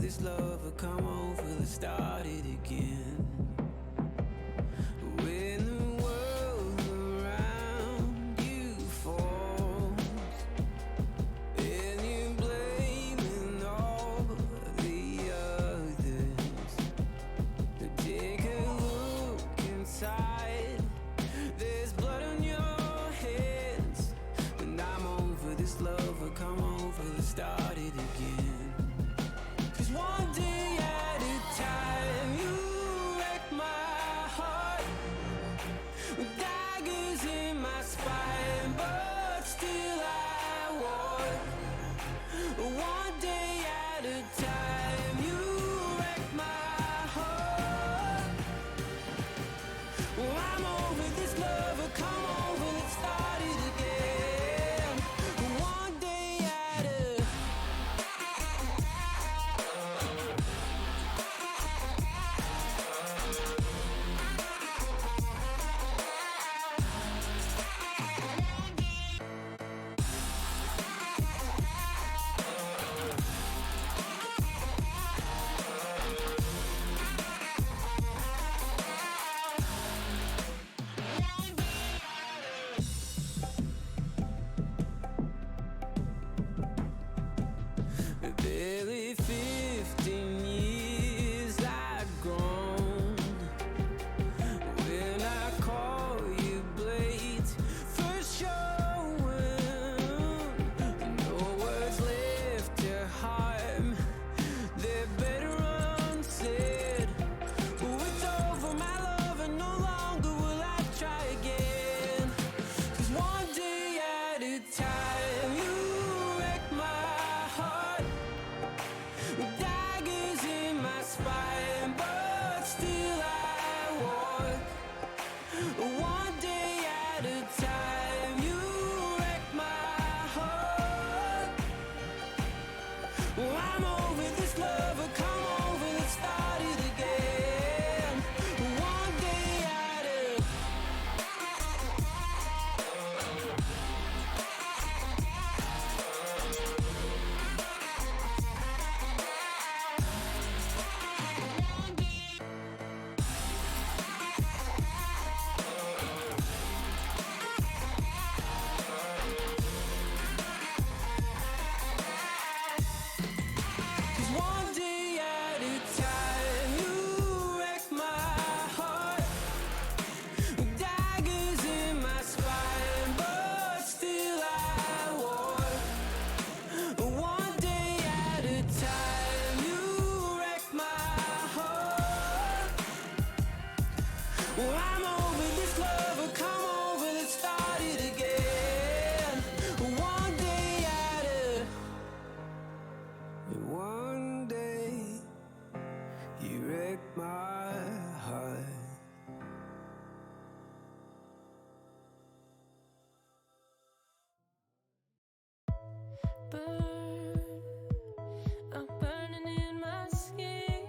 this lover, come over, let's start it again. When the world around you falls and you're blaming all the others, take a look inside. There's blood on your hands, and I'm over this lover, come over, let's start it again. 'Cause one day at a time, you wreck my heart with daggers in my spine, but still I walk. One day at a time, you wreck my heart. Well, I'm over this lover, come over, let's start it again. One day at a barely 15 years I'd grown. When I call you blades first showing, no words left to harm, they're better unsaid. Oh, it's over, my love, and no longer will I try again. 'Cause one day at a time, you wreck my heart with daggers in my spine, but still I walk. One day at a time, you wreck my heart. Well, I'm over this lover, come over, let's start it again. One day at a One day at a time, you wreck my heart with daggers in my spine, but still I walk. One day at a time, you wreck my heart. Well, I'm over this lover, come over, let's start it again. One day at a One day you wreck my heart. Burn, I'm burning in my skin.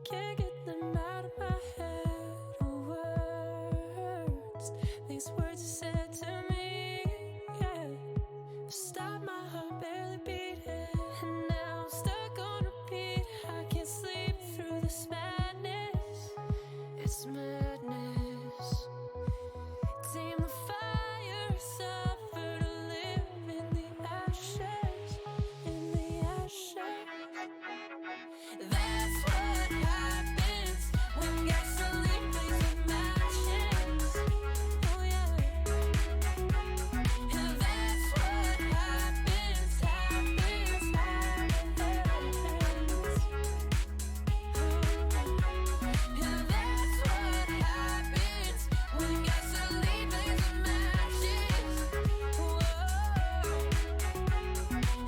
Can't get them out of my head. Words, these words you said to me, yeah. Stop my heart barely beating, and now I'm stuck on repeat. I can't sleep through this madness. It's madness. Tame the fire, suffer to live in the ashes, in the ashes. That's what happens when gasoline plays with matches. Oh yeah. And that's what happens, happens, happens. And that's what happens when gasoline plays with matches. Whoa.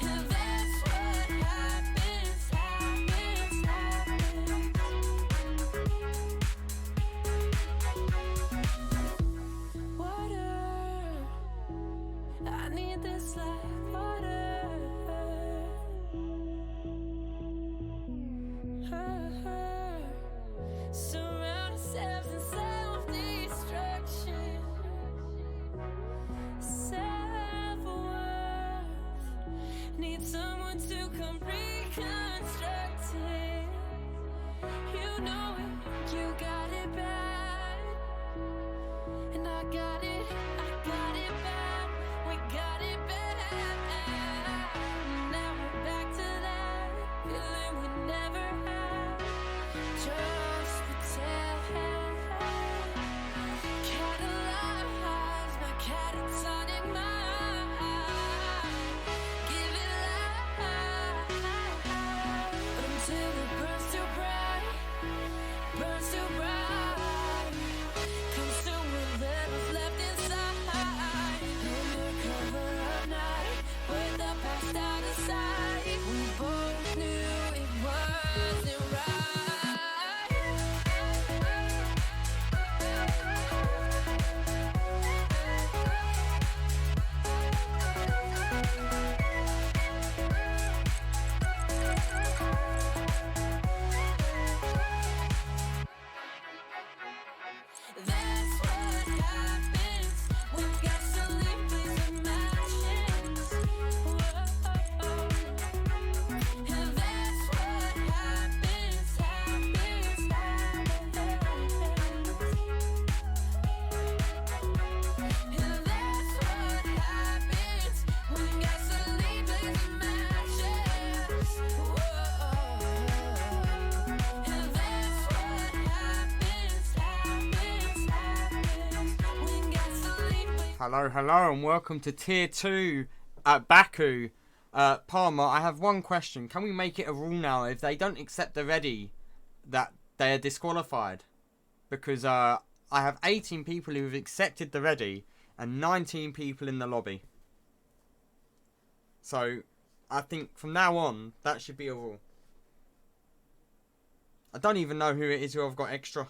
And that's what happens, happens, happens. Water, I need this like water. Surround ourselves in self-destruction. Self-worth, need someone to come reconcile. it. You know it, you got it bad. And I got it bad. We got it bad. Now we're back to that feeling we never had. Just pretend. Catalyze my catatonic mind. Give it life. But until it burns too bright, burns too bright. Consume whatever's left inside. Undercover of night, with the past out of sight. We both knew it wasn't right. That's what happens when gasoline plays with matches. Whoa. And that's what happens. And that's what happens when gasoline plays with matches. Whoa. And that's what happens when gasoline plays. Hello, and welcome to Tier 2 at Baku. Palmer, I have one question. Can we make it a rule now, if they don't accept the ready, that they are disqualified? Because I have 18 people who have accepted the ready and 19 people in the lobby. So, I think from now on, that should be a rule. I don't even know who it is who I've got extra.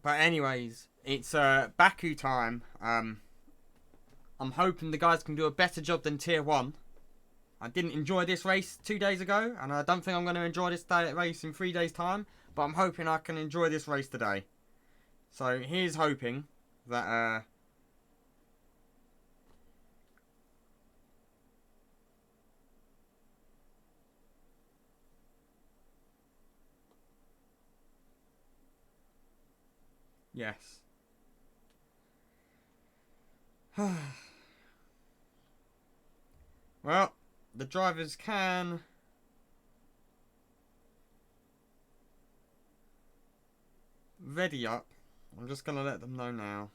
But anyways, it's Baku time. I'm hoping the guys can do a better job than Tier 1. I didn't enjoy this race 2 days ago, and I don't think I'm going to enjoy this race in 3 days' time. But I'm hoping I can enjoy this race today. So here's hoping that yes. Well, the drivers can ready up. I'm just going to let them know now.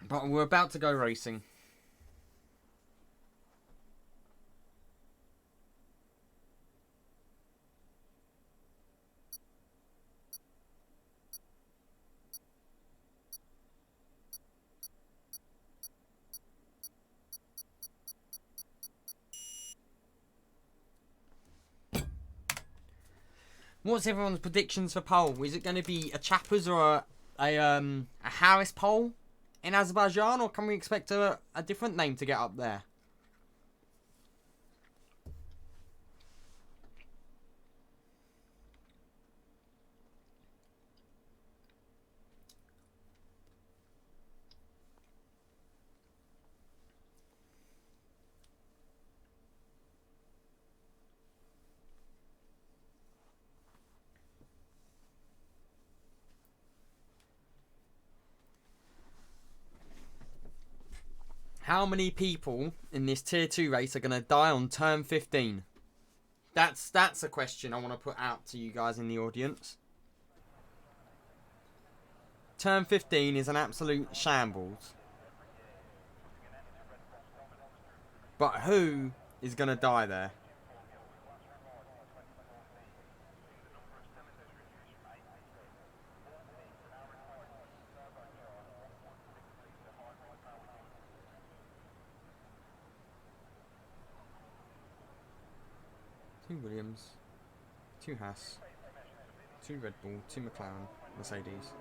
But we're about to go racing. What's everyone's predictions for pole? Is it going to be a Chappers or a Harris pole in Azerbaijan, or can we expect a different name to get up there? How many people in this Tier 2 race are going to die on turn 15? That's a question I want to put out to you guys in the audience. Turn 15 is an absolute shambles. But who is going to die there? Two Williams, two Haas, two Red Bull, two McLaren, Mercedes.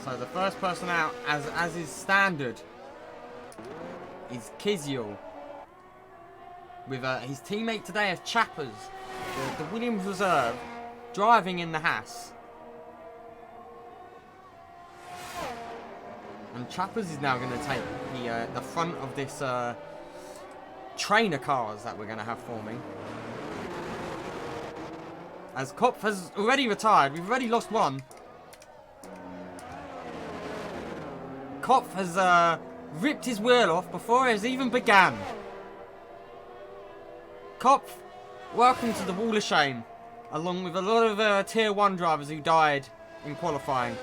So the first person out, as is standard, is Kvyat. With his teammate today as Chappers, the Williams reserve, driving in the Haas. And Chappers is now going to take the front of this trainer cars that we're going to have forming. As Kopf has already retired, we've already lost one. Kopf has ripped his wheel off before it has even began. Kopf, welcome to the Wall of Shame, along with a lot of Tier 1 drivers who died in qualifying.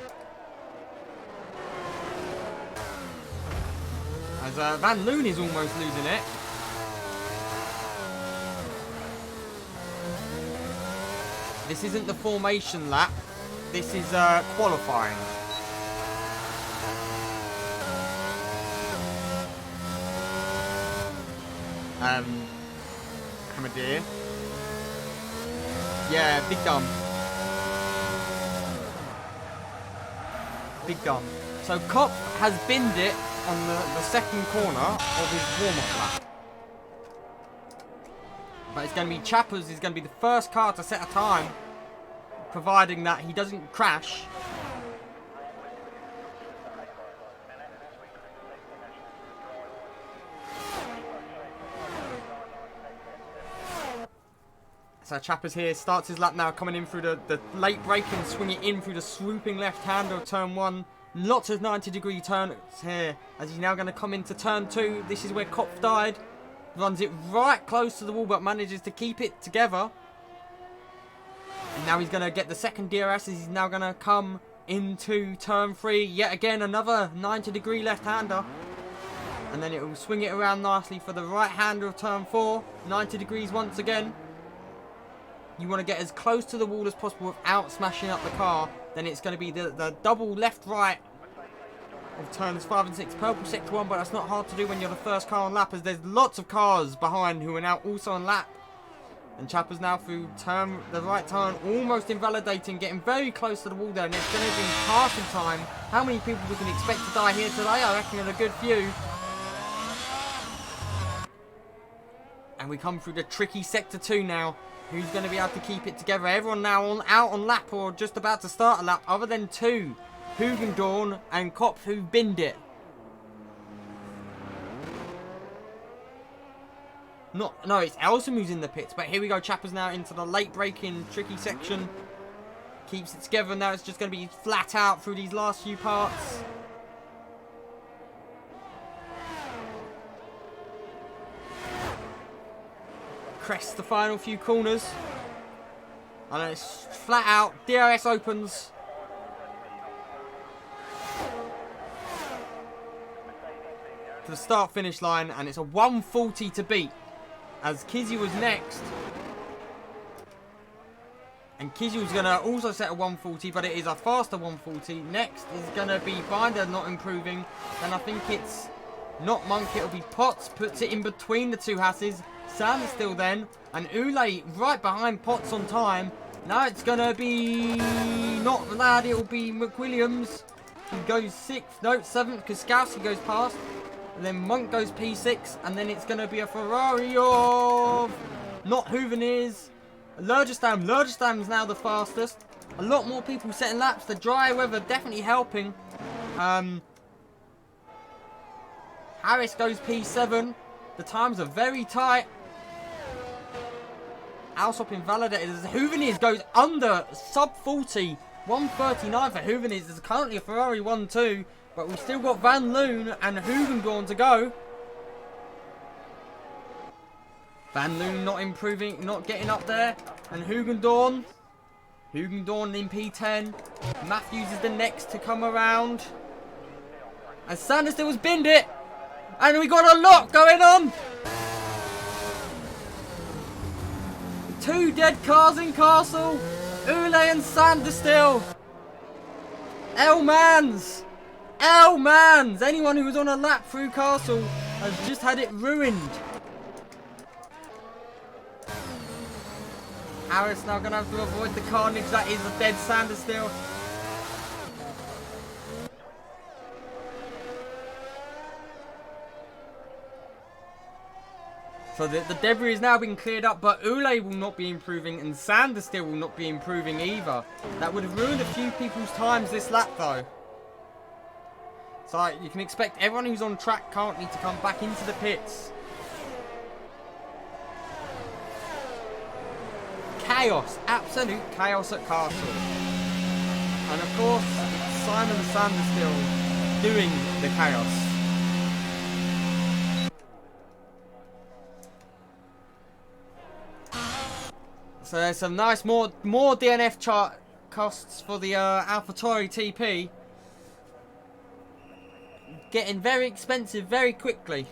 As Van Loon is almost losing it. This isn't the formation lap. This is qualifying. Hamadir. Yeah, big dumb. Big dumb. So Kopf has binned it on the second corner of his warm-up lap. But it's going to be Chappers is going to be the first car to set a time, providing that he doesn't crash. So Chappers here starts his lap now, coming in through the late brake and swinging in through the swooping left-hander of turn 1. Lots of 90-degree turns here, as he's now going to come into turn 2. This is where Kopf died. Runs it right close to the wall, but manages to keep it together. And now he's going to get the second DRS, as he's now going to come into turn 3. Yet again, another 90-degree left-hander. And then it will swing it around nicely for the right-hander of turn 4. 90 degrees once again. You want to get as close to the wall as possible without smashing up the car. Then it's going to be the double left-right of turns 5 and 6. Purple sector 1, but that's not hard to do when you're the first car on lap, as there's lots of cars behind who are now also on lap. And Chappers now through the right turn, almost invalidating, getting very close to the wall there. And it's going to be passing time. How many people we can expect to die here today? I reckon a good few. And we come through the tricky sector 2 now. Who's going to be able to keep it together? Everyone now out on lap or just about to start a lap, other than 2. Hugendorn and Kopf, who binned it. No, it's Elsom who's in the pits. But here we go. Chappers now into the late braking tricky section. Keeps it together. Now it's just going to be flat out through these last few parts. Crests the final few corners. And it's flat out. DRS opens. To the start-finish line. And it's a 140 to beat. As Kvyat was next. And Kvyat was going to also set a 140. But it is a faster 140. Next is going to be Binder not improving. And I think it's not Monk. It'll be Potts. Puts it in between the two Hasses. Sam is still then, and Ule right behind Potts on time. Now it's going to be not Vlad, it will be McWilliams. He goes 6th, no, 7th, because Skowski goes past. And then Monk goes P6, and then it's going to be a Ferrari of not Hooveneers. Lurgestam's now the fastest. A lot more people setting laps. The dry weather definitely helping. Harris goes P7. The times are very tight. Alsop invalidated as Hooveneers goes under sub 40. 139 for Hooveneers. There's currently a Ferrari 1-2. But we've still got Van Loon and Hoogendoorn to go. Van Loon not improving, not getting up there. And Hoogendoorn. Hoogendoorn in P10. Matthews is the next to come around. And Sanderstill has binned it. And we got a lot going on. 2 dead cars in Castle. Ule and Sanderstill. L-Mans. L-Mans. Anyone who was on a lap through Castle has just had it ruined. Harris now going to have to avoid the carnage that is a dead Sanderstill. So the debris has now been cleared up, but Ule will not be improving and Sanderstill will not be improving either. That would have ruined a few people's times this lap though. So you can expect everyone who's on track currently to come back into the pits. Chaos, absolute chaos at Castle. And of course, it's Simon Sanderstill doing the chaos. So there's some nice more DNF chart costs for the AlphaTauri TP. Getting very expensive very quickly.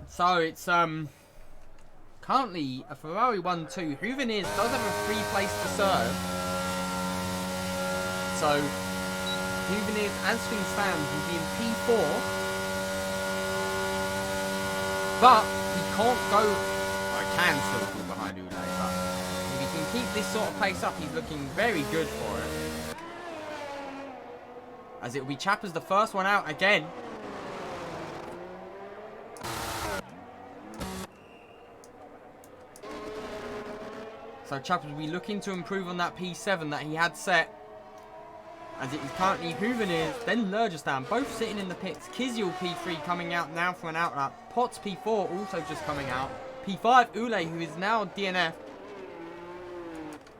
So it's currently a Ferrari 1-2. Hooveneers does have a free place to serve. So Hooveneers, as things stand, will be in P4. But he can't go. I can still fall behind Ule, but if he can keep this sort of pace up, he's looking very good for it. As it will be Chappers the first one out again. So Chappers will be looking to improve on that P7 that he had set. As it is currently Hooveneers, then Lurgestan, both sitting in the pits. Kiziel P3 coming out now for an outlap. Potts P4 also just coming out. P5 Ule, who is now DNF.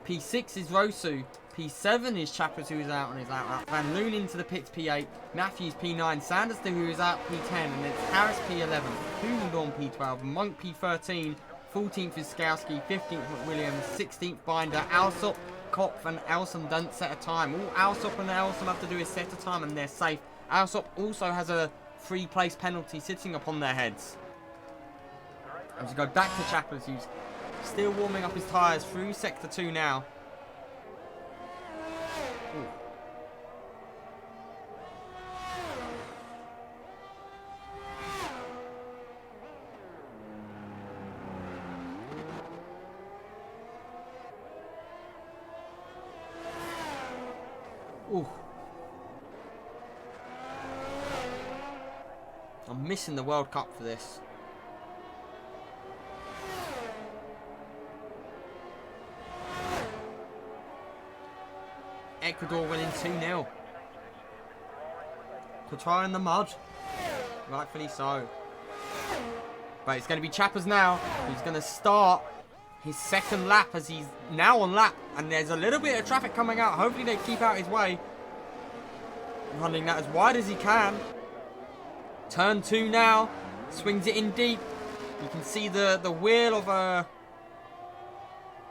P6 is Rosu. P7 is Chappers, who is out on his outlap. Van Loon into the pits P8. Matthews P9. Sanderson, who is out P10. And it's Harris P11. Hoogendoorn P12. Monk P13. 14th is Skowski, 15th McWilliams, 16th Binder, Alsop, Kopf and Elson don't set a time. All Alsop and Elson have to do is set a time and they're safe. Alsop also has a free place penalty sitting upon their heads. As we go back to Chappers, who's still warming up his tyres through Sector 2 now. Ooh. Ooh. I'm missing the World Cup for this. Ecuador winning 2-0. Qatar in the mud. Rightfully so. But it's going to be Chappers now. He's going to start his second lap as he's now on lap. And there's a little bit of traffic coming out. Hopefully they keep out his way. Running that as wide as he can. Turn 2 now. Swings it in deep. You can see the wheel of a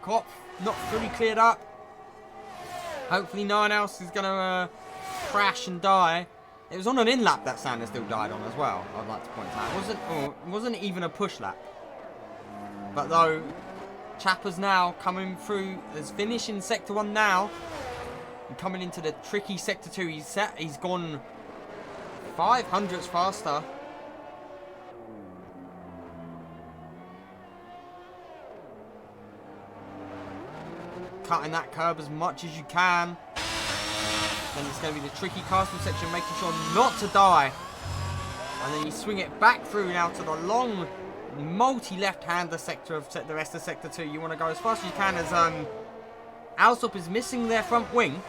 Kopf not fully cleared up. Hopefully no one else is going to crash and die. It was on an in-lap that Sanderstill died on as well, I'd like to point out. It wasn't even a push lap. But though, Chappers now coming through, has finished in Sector 1 now. And coming into the tricky Sector 2, he's gone 500ths faster. cutting that curb as much as you can. Then it's going to be the tricky castle section, making sure not to die. And then you swing it back through now to the long multi-left-hander sector of the rest of Sector 2. You want to go as fast as you can, as Alsop is missing their front wing.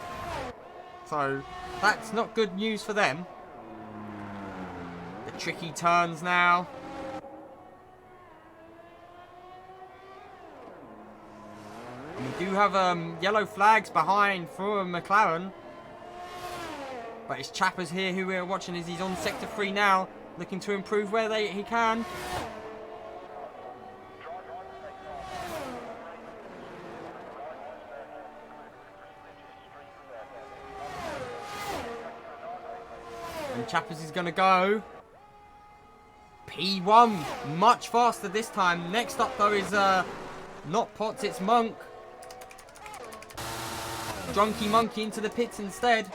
So that's not good news for them. The tricky turns now. And we do have yellow flags behind for McLaren. But it's Chappers here who we're watching as he's on Sector 3 now, looking to improve where he can. And Chappers is going to go P1, much faster this time. Next up though is not Potts, it's Monk. Drunky Monkey into the pits instead.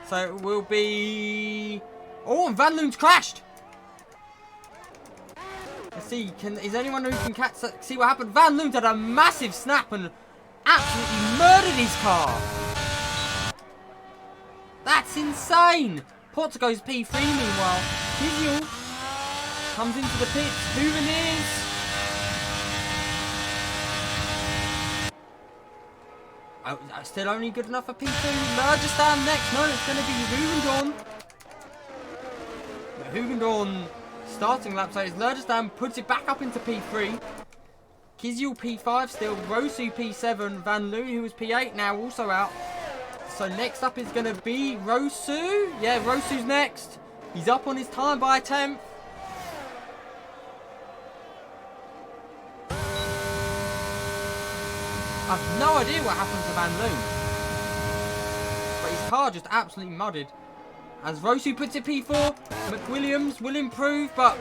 So it will be... Oh, and Van Loon's crashed. Let's see, is anyone who can see what happened? Van Loon's had a massive snap and absolutely murdered his car. That's insane. Potts goes P3 meanwhile. Kiziel comes into the pits. Hooven still only good enough for P2. Lurgestan next. No, it's going to be Hoogendorn. But Hoogendorn starting lap, so it's Lurgestan puts it back up into P3. Kiziel P5 still. Rosu P7. Van Loon, who was P8, now also out. So next up is going to be Rosu. Yeah, Rosu's next. He's up on his time by a 10th. I have no idea what happened to Van Loon. But his car just absolutely mudded. As Rosu puts it P4, McWilliams will improve, but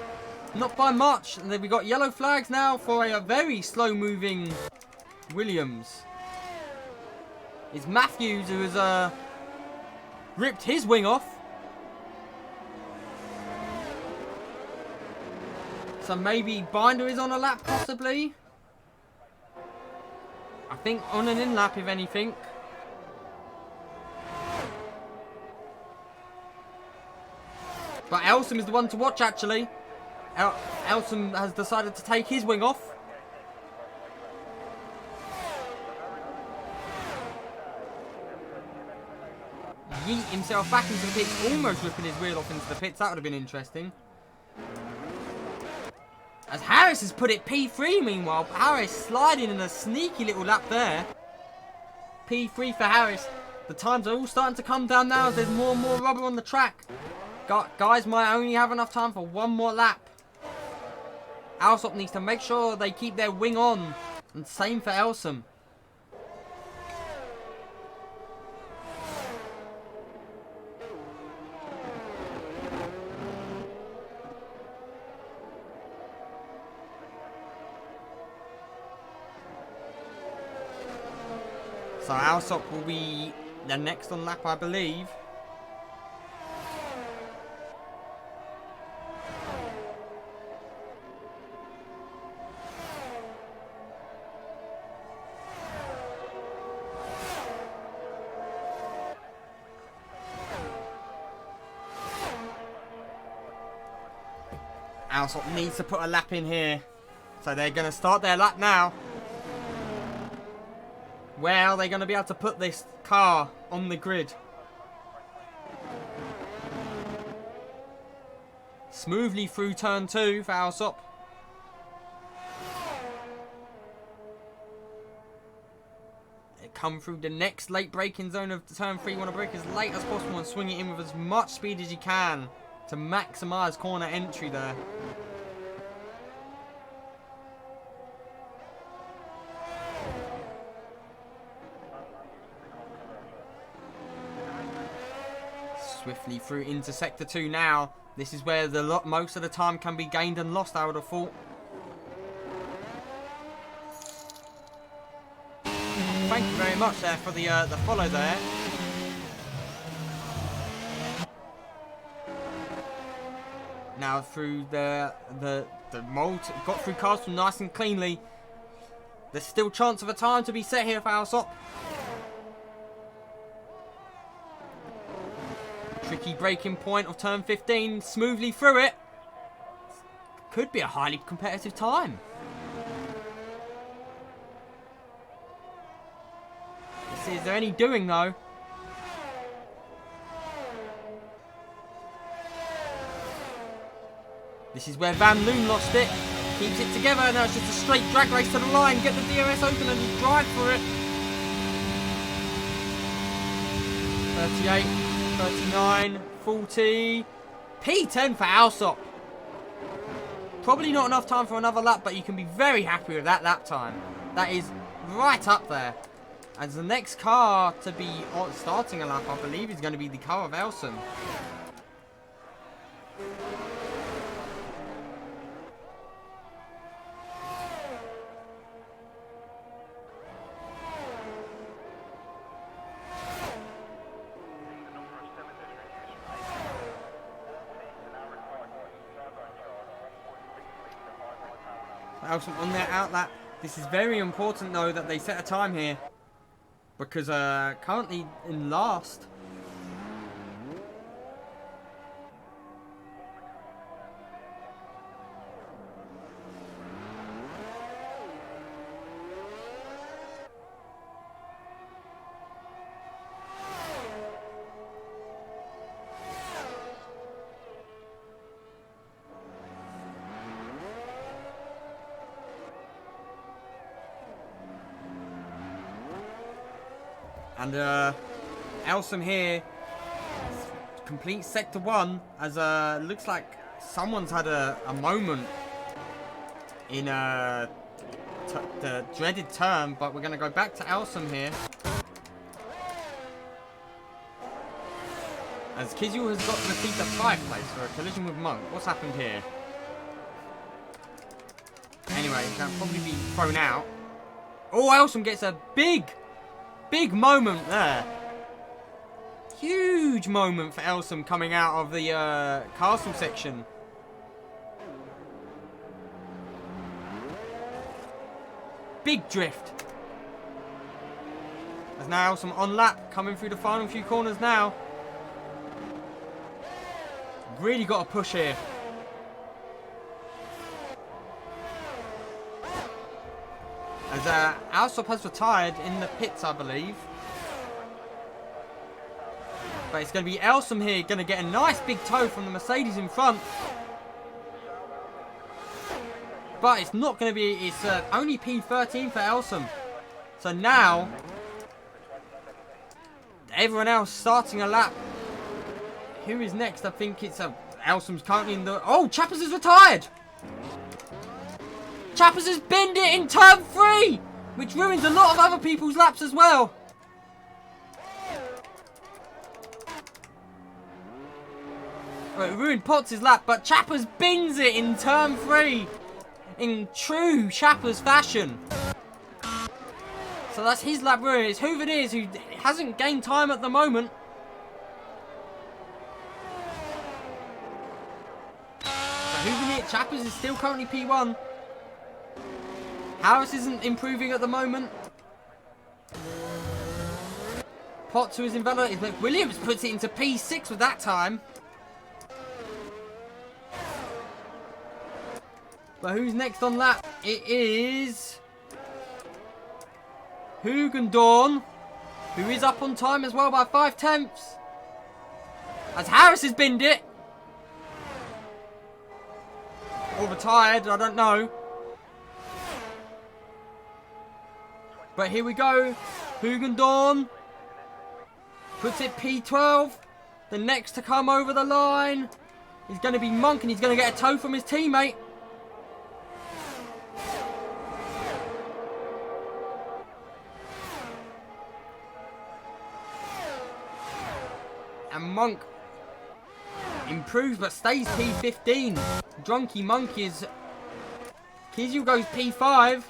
not by much. And then we got yellow flags now for a very slow-moving Williams. It's Matthews who has ripped his wing off. So maybe Binder is on a lap, possibly. I think on an in-lap, if anything. But Elsom is the one to watch, actually. Elsom has decided to take his wing off. Yeet himself back into the pits, almost ripping his wheel off into the pits. That would have been interesting. As Harris has put it P3 meanwhile. Harris sliding in a sneaky little lap there. P3 for Harris. The times are all starting to come down now as there's more and more rubber on the track. Guys might only have enough time for one more lap. Alsop needs to make sure they keep their wing on. And same for Elsom. So Alsop will be the next on lap, I believe. Alsop needs to put a lap in here. So they're going to start their lap now. Where are they going to be able to put this car on the grid? Smoothly through turn 2 for Alsop. They come through the next late braking zone of turn 3. You want to brake as late as possible and swing it in with as much speed as you can to maximise corner entry there. Swiftly through into Sector 2 now. This is where most of the time can be gained and lost, I would have thought. Thank you very much there for the follow there. Now through the mold, got through Castle nice and cleanly. There's still chance of a time to be set here for Alsop. Tricky braking point of turn 15. Smoothly through it. Could be a highly competitive time. Let's see, is there any doing though? This is where Van Loon lost it. Keeps it together. Now it's just a straight drag race to the line. Get the DRS open and just drive for it. 38, 39, 40. P10 for Alsop. Probably not enough time for another lap, but you can be very happy with that lap time. That is right up there. As the next car to be starting a lap, I believe, is going to be the car of Elson. Elson on their outlap. This is very important though that they set a time here, because currently in last. And Elson here complete sector 1 as looks like someone's had a moment in the dreaded turn, but we're going to go back to Elson here. As Kizul has got to defeat the 5th place for a collision with Monk. What's happened here? Anyway, he can probably be thrown out. Oh, Elson gets a big moment there. Huge moment for Elson coming out of the castle section. Big drift. As now Elson on lap, coming through the final few corners now. Really got to push here. As Alsop has retired in the pits, I believe. But it's going to be Elson here, going to get a nice big toe from the Mercedes in front. But it's not going to be, it's only P13 for Elson. So now, everyone else starting a lap. Who is next? I think it's Elson's currently in the... Oh, Chappers is retired! Chappers has binned it in turn 3, which ruins a lot of other people's laps as well. Well, it ruined Potts' lap, but Chappers bins it in turn 3 in true Chappers fashion. So that's his lap ruined. It's Houveniers who hasn't gained time at the moment. So Houveniers, Chappers is still currently P1. Harris isn't improving at the moment. Potts, who is invalidated. Williams puts it into P6 with that time. But who's next on lap? It is Hugendorn, who is up on time as well by 5/10. As Harris has binned it. Or retired, I don't know. But here we go. Hugendorn puts it P12. The next to come over the line is going to be Monk, and he's going to get a toe from his teammate. And Monk improves but stays P15. Drunky Monk is... Kizul goes P5.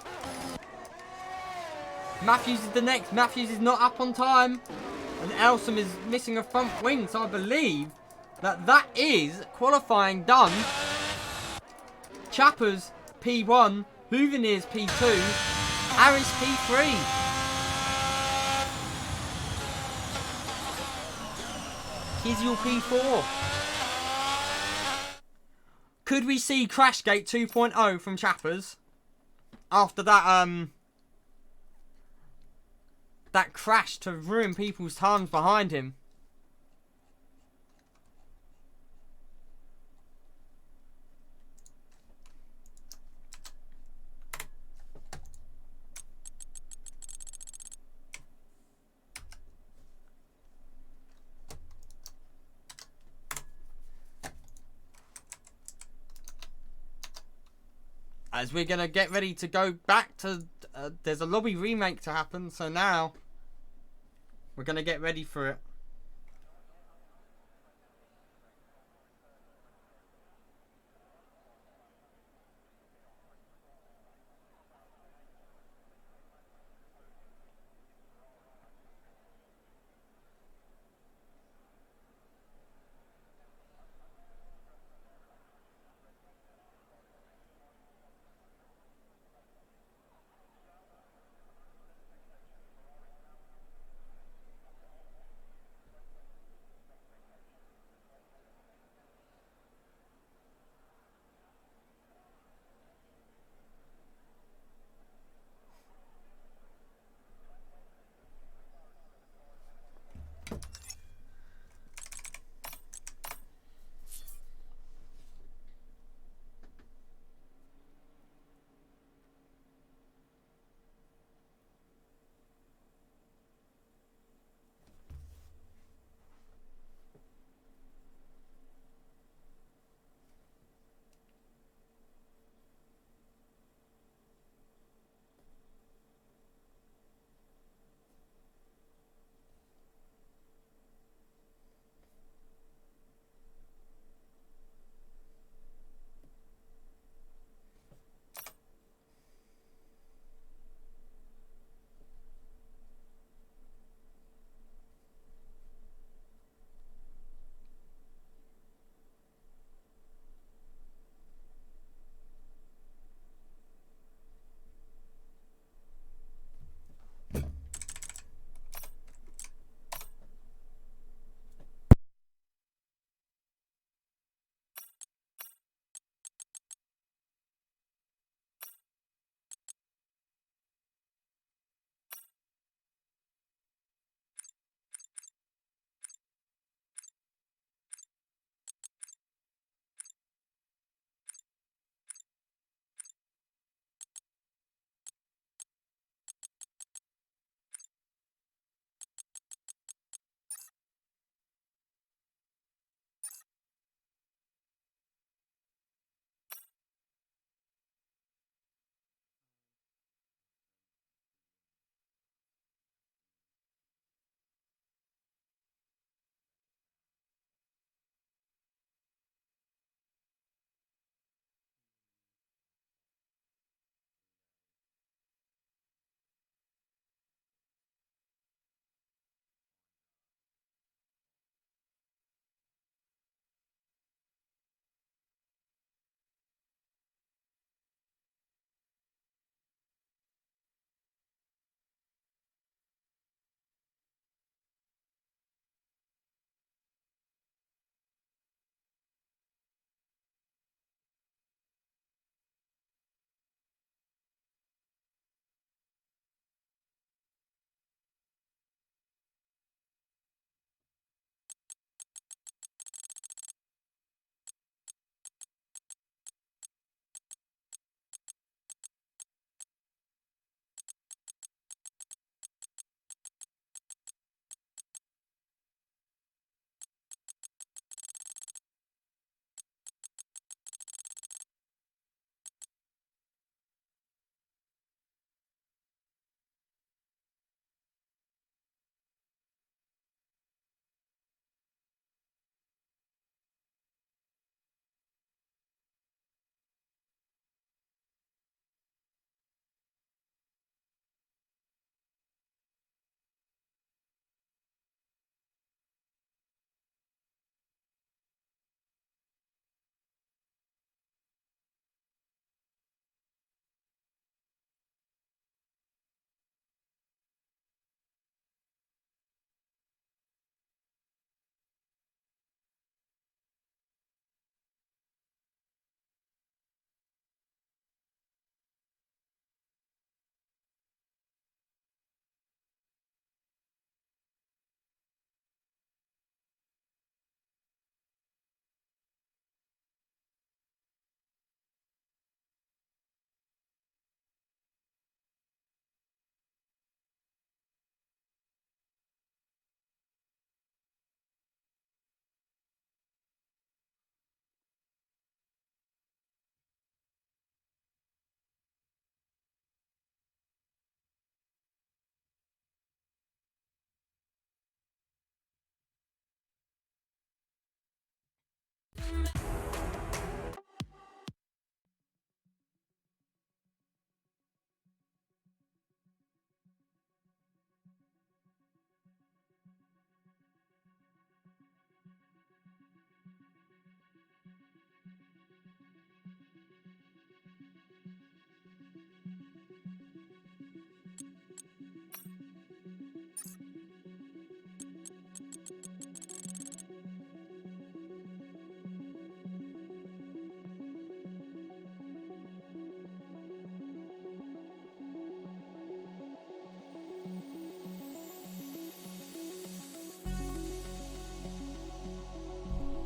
Matthews is the next. Matthews is not up on time. And Elson is missing a front wing. So I believe that is qualifying done. Chappers P1. Houveniers P2. Aris P3. Kiziel P4. Could we see Crashgate 2.0 from Chappers? After that, that crash to ruin people's times behind him. As we're going to get ready to go back to... there's a lobby remake to happen, so now we're going to get ready for it.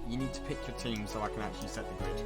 You need to pick your team so I can actually set the grid.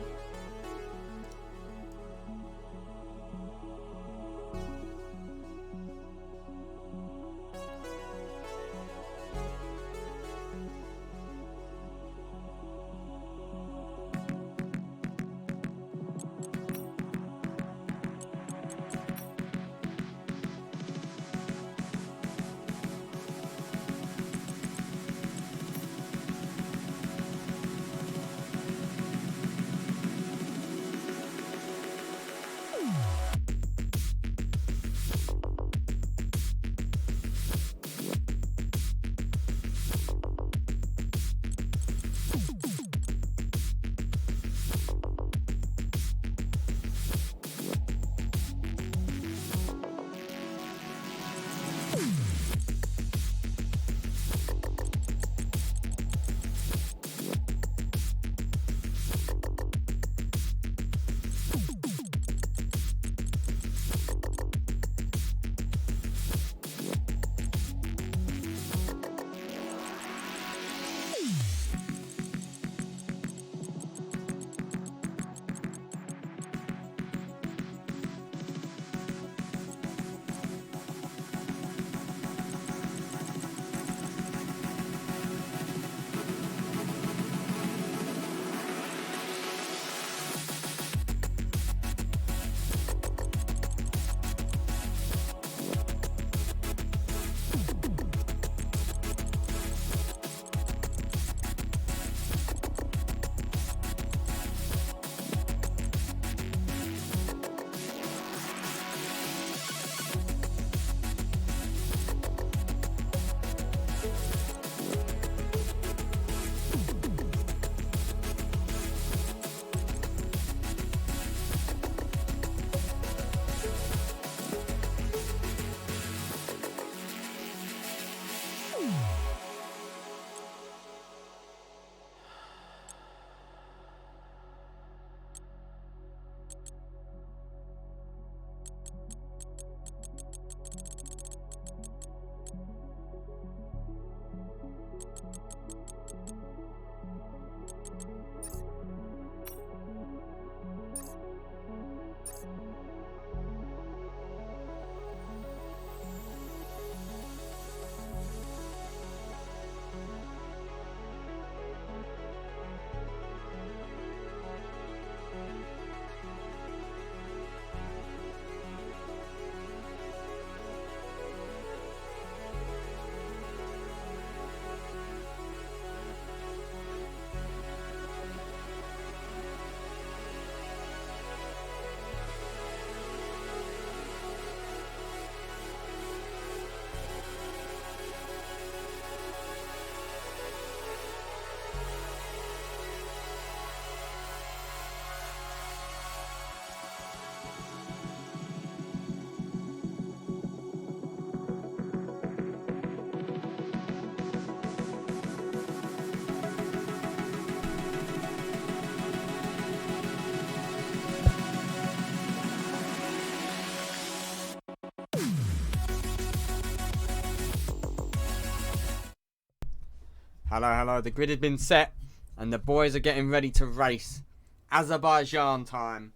Hello, hello. The grid has been set and the boys are getting ready to race. Azerbaijan time.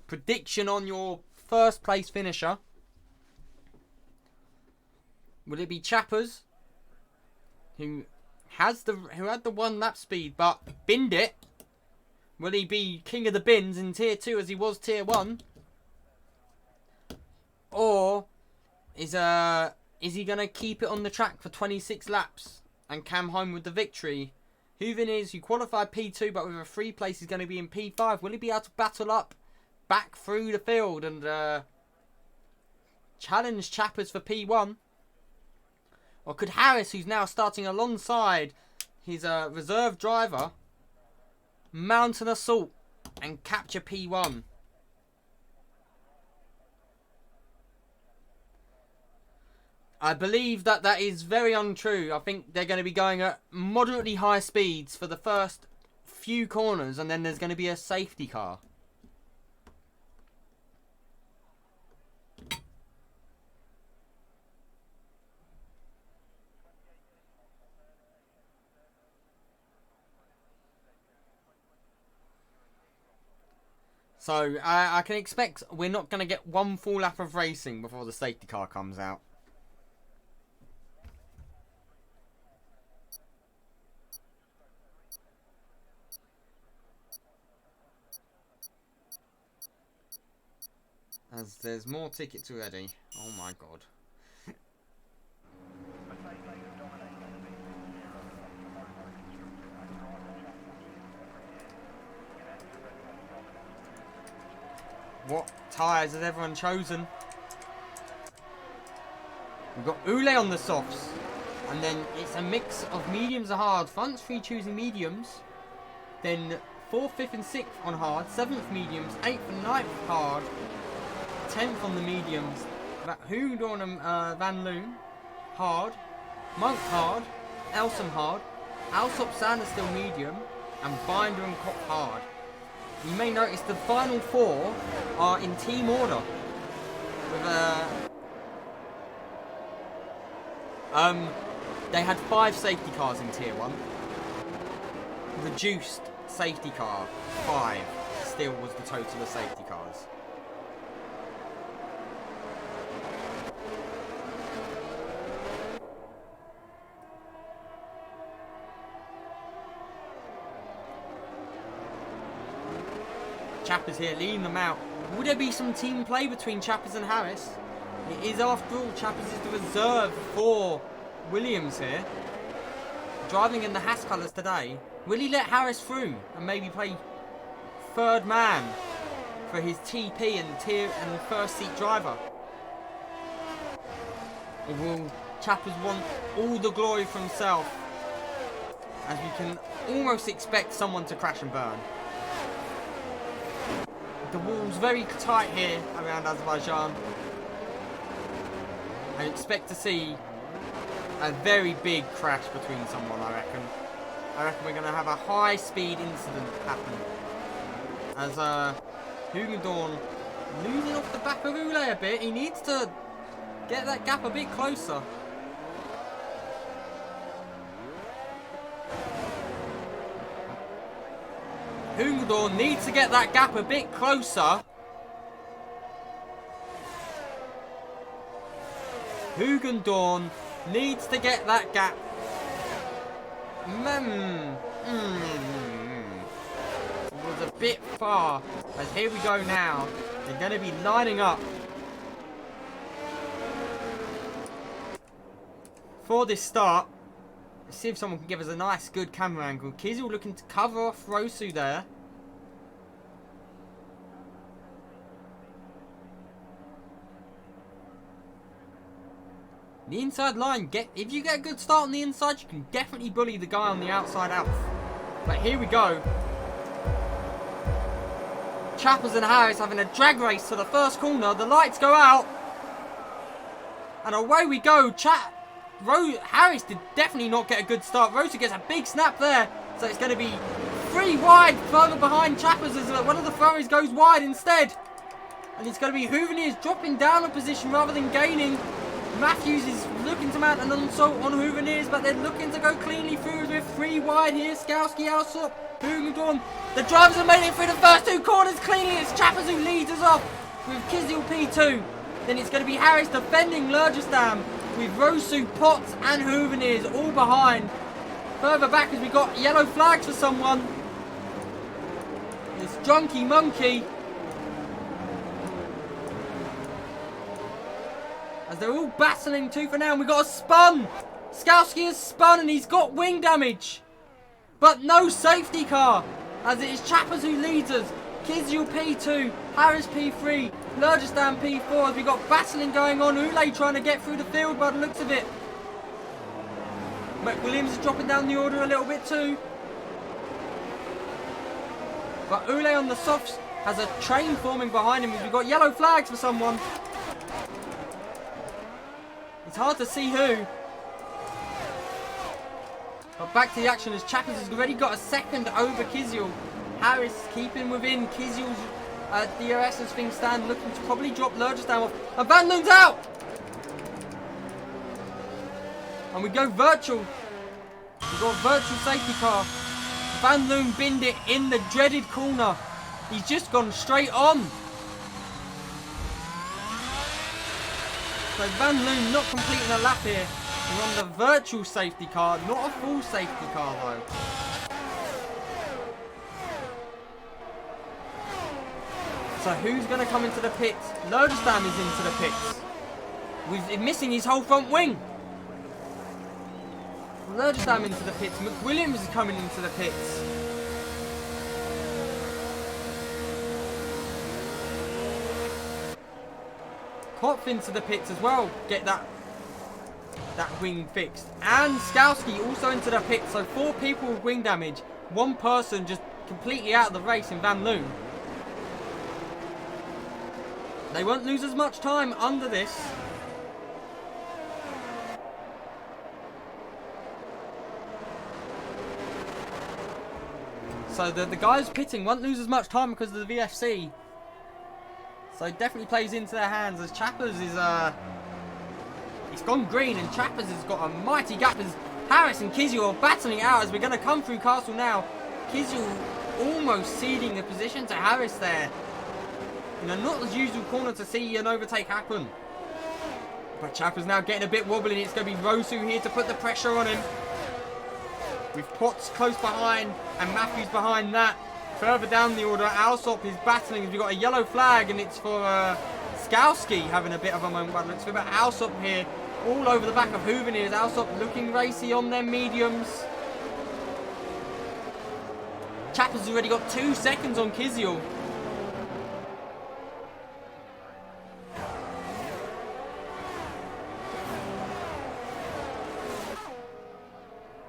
Prediction on your first place finisher. Will it be Chappers, who had the 1 lap speed but binned it? Will he be king of the bins in tier 2 as he was tier 1? Or is he gonna keep it on the track for 26 laps and come home with the victory Huvin who qualified P2 but with a 3 place is going to be in P5. Will he be able to battle up back through the field and challenge Chappers for P1? Or could Harris, who's now starting alongside his reserve driver, mount an assault and capture P1? I believe that that is very untrue. I think they're going to be going at moderately high speeds for the first few corners, and then there's going to be a safety car. So I can expect we're not going to get one full lap of racing before the safety car comes out. As there's more tickets already. Oh my god. What tyres has everyone chosen? We've got Ule on the softs. And then it's a mix of mediums and hard. Front 3 choosing mediums. Then 4th, 5th and 6th on hard. 7th mediums. 8th and 9th hard. 10th on the mediums. Hoogdorn and Van Loon hard. Monk hard. Elsom hard. Alsop Sander still medium. And Binder and Cop hard. You may notice the final 4 are in team order. With they had 5 safety cars in tier 1. Reduced safety car 5 still was the total of safety cars. Chappers here leading them out. Would there be some team play between Chappers and Harris? It is, after all, Chappers is the reserve for Williams here. Driving in the Haas colours today. Will he let Harris through and maybe play third man for his TP and first seat driver? Or will Chappers want all the glory for himself? As we can almost expect someone to crash and burn. The wall's very tight here around Azerbaijan. I expect to see a very big crash between someone, I reckon. I reckon we're going to have a high-speed incident happen. As Hugendorn losing off the back of Ule a bit. He needs to get that gap a bit closer. Hugendorn needs to get that gap a bit closer. Hugendorn needs to get that gap. It was a bit far. As here we go now. They're going to be lining up for this start. Let's see if someone can give us a nice, good camera angle. Kizel looking to cover off Rosu there. The inside line, if you get a good start on the inside, you can definitely bully the guy on the outside out. But here we go. Chappers and Harris having a drag race to the first corner. The lights go out. And away we go. Harris did definitely not get a good start. Rosa gets a big snap there. So it's going to be 3 wide further behind Chappers as one of the throwers goes wide instead. And it's going to be Houveniers dropping down a position rather than gaining. Matthews is looking to mount an assault on Houveniers, but they're looking to go cleanly through with 3 wide here. Skowski, Alsop, Hugendorn. The drivers have made it through the first 2 corners cleanly. It's Chappers who leads us off with Kizil P2. Then it's going to be Harris defending Lurgestam with Rosu, Potts and Houveniers all behind. Further back as we got yellow flags for someone. It's Drunky Monkey. As they're all battling tooth and nail. We got a spun. Skowski has spun and he's got wing damage. But no safety car, as it is Chappers who leads us. Kizyul P2, Harris P3, Lurgistan P4, as we got battling going on. Ule trying to get through the field by the looks of it. McWilliams is dropping down the order a little bit too. But Ule on the softs has a train forming behind him as we've got yellow flags for someone. It's hard to see who. But back to the action as Chappers has already got a second over Kizyul. Harris keeping within Kizyul's DRS as things stand, looking to probably drop Lurgistan off. And Van Loon's out! And we go virtual. We've got a virtual safety car. Van Loon binned it in the dreaded corner. He's just gone straight on. So Van Loon not completing a lap here. We're on the virtual safety car, not a full safety car though. So who's going to come into the pits? Lurgistan is into the pits. We're missing his whole front wing. Lurgistan into the pits. McWilliams is coming into the pits. Kopf into the pits as well. Get that wing fixed. And Skowski also into the pits. So 4 people with wing damage. 1 person just completely out of the race in Van Loon. They won't lose as much time under this. So the guys pitting won't lose as much time because of the VFC. So it definitely plays into their hands as Chappers is it's gone green and Chappers has got a mighty gap as Harris and Kizyul are battling it out as we're going to come through Castle now. Kizyul almost ceding the position to Harris there. You know, not the usual corner to see an overtake happen. But Chappers now getting a bit wobbly. It's going to be Rosu here to put the pressure on him. With Potts close behind and Matthews behind that. Further down the order, Alsop is battling as we've got a yellow flag and it's for Skowski having a bit of a moment by the looks of it. But Alsop here, all over the back of Hooven here. Is Alsop looking racy on their mediums. Chappers has already got 2 seconds on Kizyul.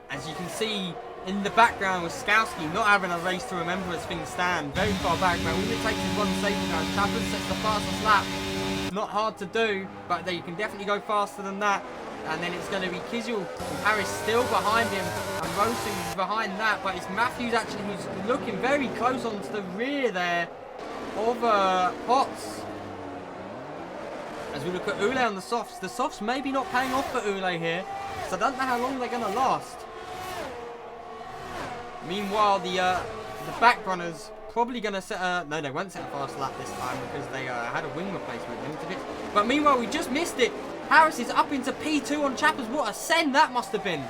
As you can see in the background with Skowski not having a race to remember as things stand. Very far back now. All it takes is 1 safety car. Chappers sets the fastest lap. Not hard to do, but you can definitely go faster than that. And then it's going to be Kizyul and Harris still behind him. And Rosu is behind that. But it's Matthews actually who's looking very close onto the rear there of Potts. As we look at Ule on the softs maybe not paying off for Ule here. So I don't know how long they're going to last. Meanwhile, the back runners probably going to set no, they won't set a fast lap this time because they had a wing replacement into it. But meanwhile, we just missed it. Harris is up into P2 on Chappers. What a send that must have been.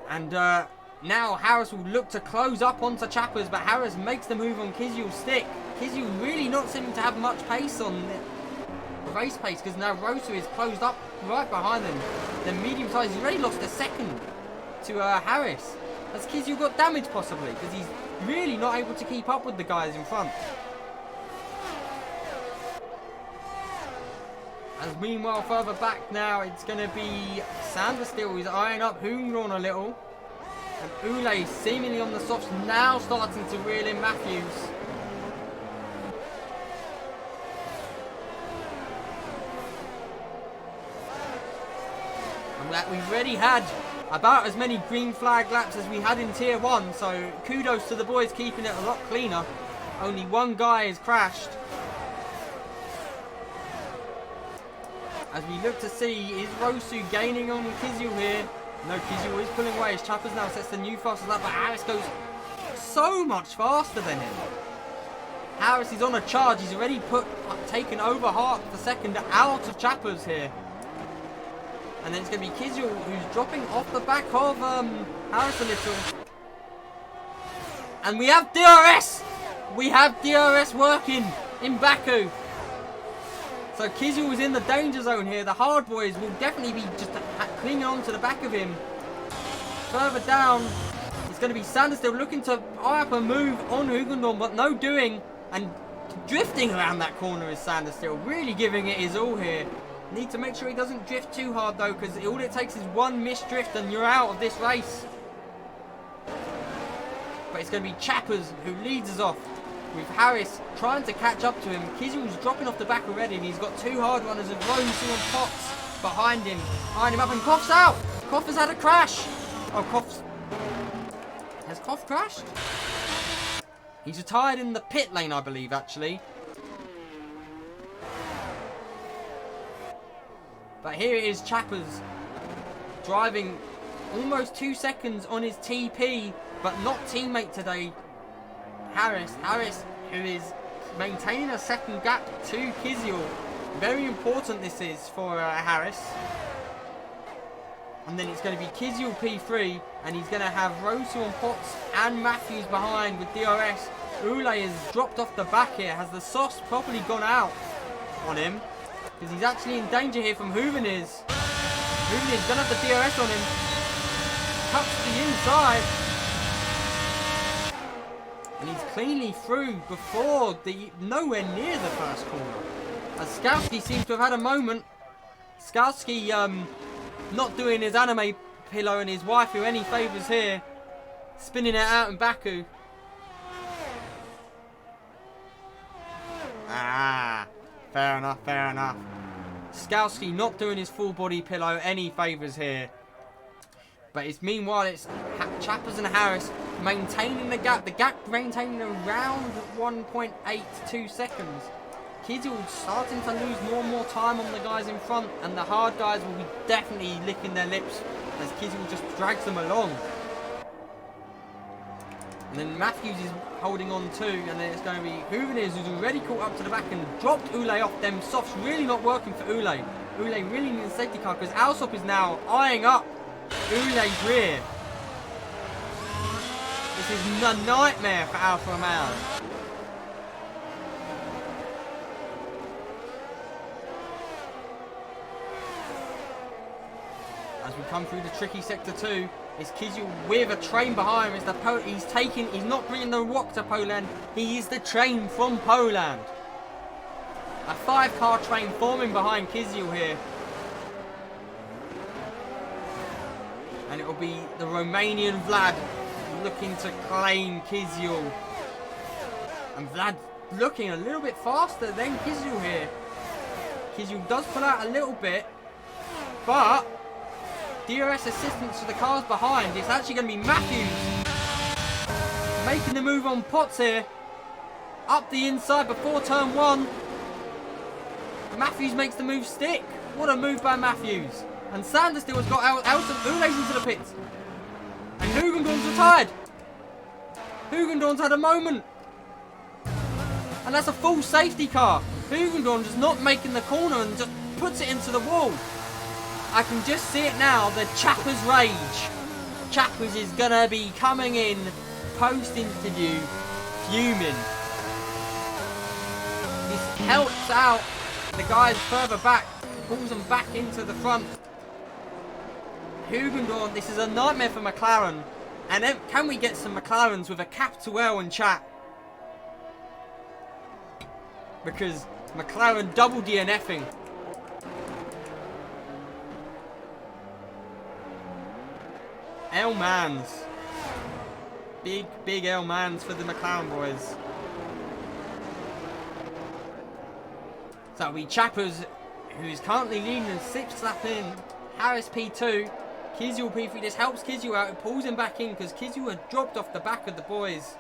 And now Harris will look to close up onto Chappers, but Harris makes the move on Kizyul's stick. Kizyul really not seeming to have much pace on the race pace because now Rosu is closed up right behind them. The medium size has already lost a second to Harris. Has Kizyul got damage possibly because he's really not able to keep up with the guys in front. As meanwhile further back now it's going to be Sanderstill who's eyeing up Hoongron a little. And Ule seemingly on the softs now starting to reel in Matthews. We've already had about as many green flag laps as we had in Tier 1, so kudos to the boys keeping it a lot cleaner. Only 1 guy has crashed. As we look to see, is Rosu gaining on Kizyul here? No, Kizyul is pulling away as Chappers now sets the new fastest lap, but Harris goes so much faster than him. Harris is on a charge, he's already taken over half the second out of Chappers here. And then it's going to be Kizyul who's dropping off the back of Harris a little. And we have DRS! We have DRS working in Baku. So Kizel was in the danger zone here. The hard boys will definitely be just clinging on to the back of him. Further down, it's going to be Sanders still looking to eye up a move on Hugendorn, but no doing. And drifting around that corner is Sanders still. Really giving it his all here. Need to make sure he doesn't drift too hard though, because all it takes is one missed drift and you're out of this race. But it's going to be Chappers who leads us off, with Harris trying to catch up to him. Kizel's dropping off the back already, and he's got two hard runners of Rose and Potts behind him. Eyeing him up, and Koff's out! Koff has had a crash! Oh, Koff's... Has Koff crashed? He's retired in the pit lane, I believe, actually. But here it is, Chappers driving almost 2 seconds on his TP, but not teammate today. Harris, who is maintaining a second gap to Kizel. Very important this is for Harris. And then it's going to be Kizel P3, and he's going to have Rosu and Potts and Matthews behind with DRS. Ule has dropped off the back here. Has the sauce properly gone out on him? Because he's actually in danger here from Huveniz. Huveniz going to have the DRS on him. Cuts to the inside. And he's cleanly through before nowhere near the first corner. As Skowski seems to have had a moment. Skowski not doing his anime pillow and his waifu any favours here. Spinning it out in Baku. Ah, fair enough, fair enough. Skowski not doing his full body pillow any favours here. But meanwhile it's Chappers and Harris maintaining the gap. The gap maintaining around 1.82 seconds. Kizel starting to lose more and more time on the guys in front, and the hard guys will be definitely licking their lips as Kizel just drags them along. And then Matthews is holding on too, and then it's going to be Huveniz, who's already caught up to the back and dropped Ule off. Them softs really not working for Ule. Ule really needs a safety car because Alsop is now eyeing up Ule's rear. This is a nightmare for Alfa Romeo. As we come through the tricky sector 2, it's Kizel with a train behind him. He's not bringing the rock to Poland. He is the train from Poland. A 5-car train forming behind Kizel here. And it will be the Romanian Vlad looking to claim Kizel. And Vlad looking a little bit faster than Kizel here. Kizel does pull out a little bit, but DRS assistance to the cars behind. It's actually going to be Matthews making the move on Potts here. Up the inside before turn 1. Matthews makes the move stick. What a move by Matthews. And Sanders still has got Elson Ule's into the pits. And Hugendorn's retired. Hugendorn's had a moment. And that's a full safety car. Hugendorn just not making the corner and just puts it into the wall. I can just see it now, the Chappers rage. Chappers is going to be coming in post-interview fuming. This helps out the guys further back, pulls them back into the front. Hugendorn, this is a nightmare for McLaren. And then, can we get some McLarens with a capital L in chat? Because McLaren double DNFing. L-Mans. Big L-Mans for the McLaren boys. So we Chappers, who is currently leading in 6th lap in. Harris P2. Kizel P3. This helps Kizel out. It pulls him back in because Kizel had dropped off the back of the boys.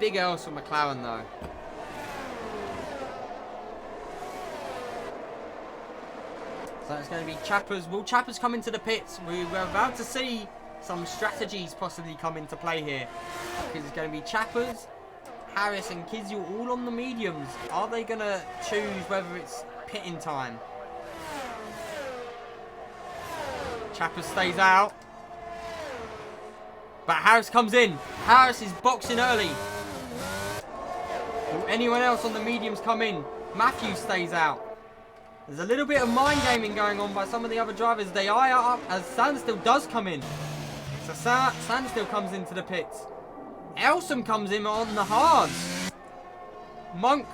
Big L's for McLaren though. So it's going to be Chappers. Will Chappers come into the pits? We're about to see some strategies possibly come into play here. Because it's going to be Chappers, Harris and Kizel all on the mediums. Are they going to choose whether it's pitting time? Chappers stays out. But Harris comes in. Harris is boxing early. Will anyone else on the mediums come in? Matthews stays out. There's a little bit of mind gaming going on by some of the other drivers. They eye up as Sandstill does come in. So Sandstill comes into the pits. Elsom comes in on the hards. Monk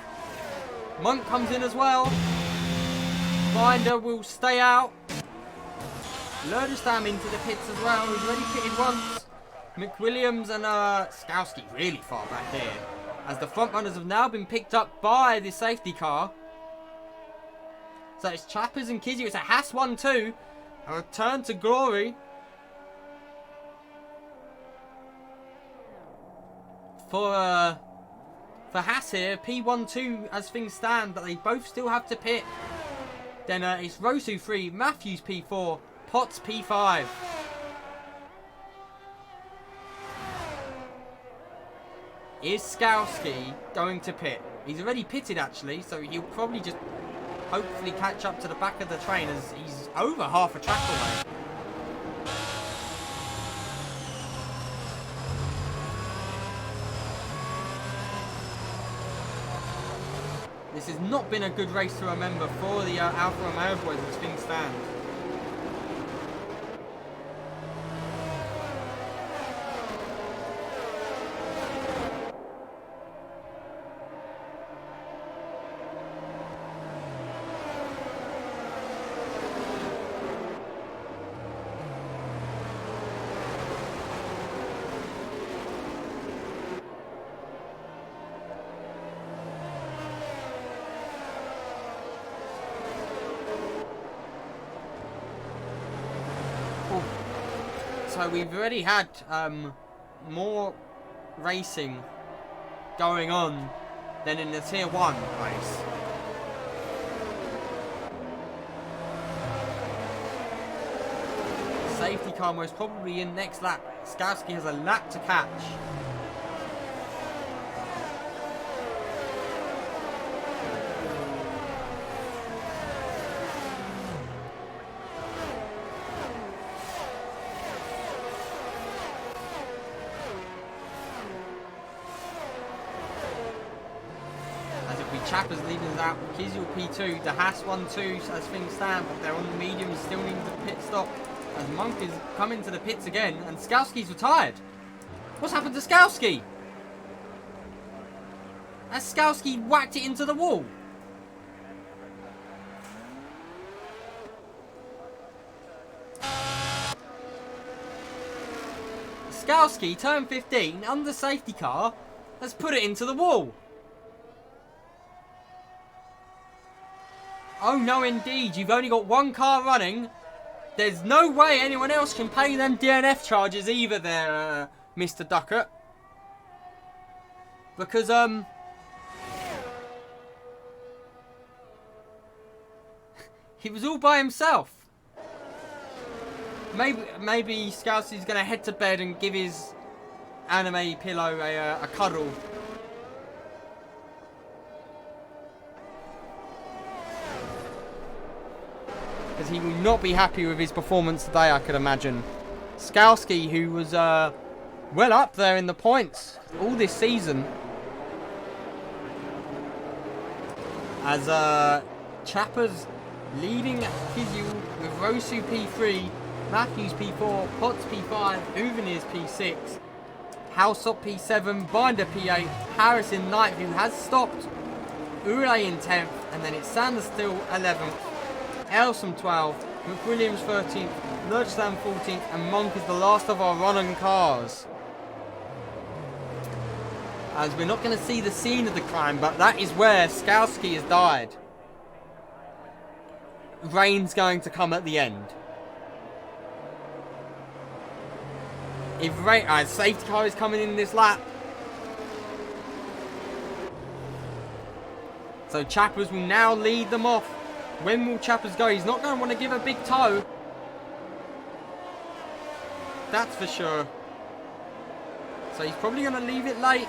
comes in as well. Binder will stay out. Lurdestam into the pits as well. He's already pitted once. McWilliams and Skowski really far back here, as the front runners have now been picked up by the safety car. So it's Chappers and Kizzy. It's a Haas 1-2. A return to glory for Haas here. P1-2 as things stand, but they both still have to pit. Then it's Rosu 3, Matthews P4, Potts P5. Is Skowski going to pit? He's already pitted actually, so he'll probably just hopefully catch up to the back of the train as he's over half a track away. This has not been a good race to remember for the Alfa Romeo boys as things stand. So we've already had more racing going on than in the Tier 1 race. Safety car most probably in next lap. Skowski has a lap to catch. Chappers leading us out. Kizzy P2, the Haas 1-2 as things stand, but they're on the mediums, still needing the pit stop as Monk is coming to the pits again, and Skowski's retired. What's happened to Skowski? As Skowski whacked it into the wall. Skowski, turn 15, under safety car, has put it into the wall. Oh no indeed, you've only got one car running. There's no way anyone else can pay them DNF charges either there, Mr. Duckett. Because, he was all by himself. Maybe Skowski's going to head to bed and give his anime pillow a cuddle. Because he will not be happy with his performance today, I could imagine. Skowski, who was well up there in the points all this season. As Chappers leading Kizzy with Rosu P3, Matthews P4, Potts P5, Uvenirs P6, Houseop P7, Binder P8, Harris in 9th, who has stopped, Ure in 10th, and then it's Sanders still 11th. Elsom 12th, McWilliams 13th, Lurchstam 14th, and Monk is the last of our running cars. As we're not going to see the scene of the crime, but that is where Skowski has died. Rain's going to come at the end. If rain, safety car is coming in this lap. So Chappers will now lead them off. When will Chappers go? He's not going to want to give a big toe. That's for sure. So he's probably going to leave it late.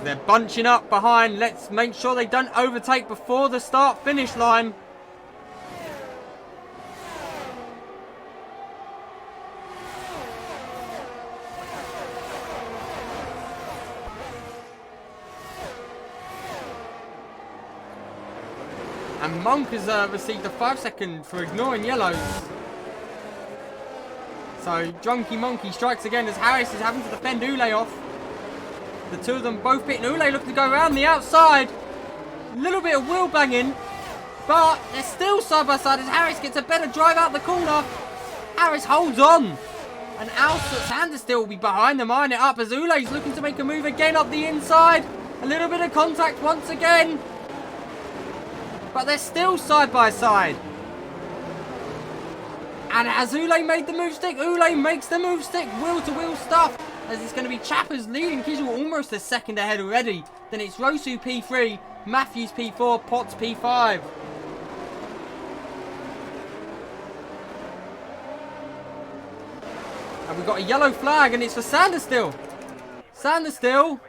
they're bunching up behind. Let's make sure they don't overtake before the start-finish line. And Monk has received a 5-second for ignoring yellows. So Drunky Monkey strikes again as Harris is having to defend Ule off. The two of them both pitting. Ule looking to go around the outside. A little bit of wheel banging. But they're still side by side as Harris gets a better drive out the corner. Harris holds on. And Sanderstill will be behind them, eyeing it up as Ule's looking to make a move again up the inside. A little bit of contact once again. But they're still side by side. And has Ule made the move stick? Ule makes the move stick. Wheel to wheel stuff. As it's going to be Chappers leading Kizzle almost a second ahead already. Then it's Rosu P3, Matthews P4, Potts P5. And we've got a yellow flag and it's for Sanderstill. Sanderstill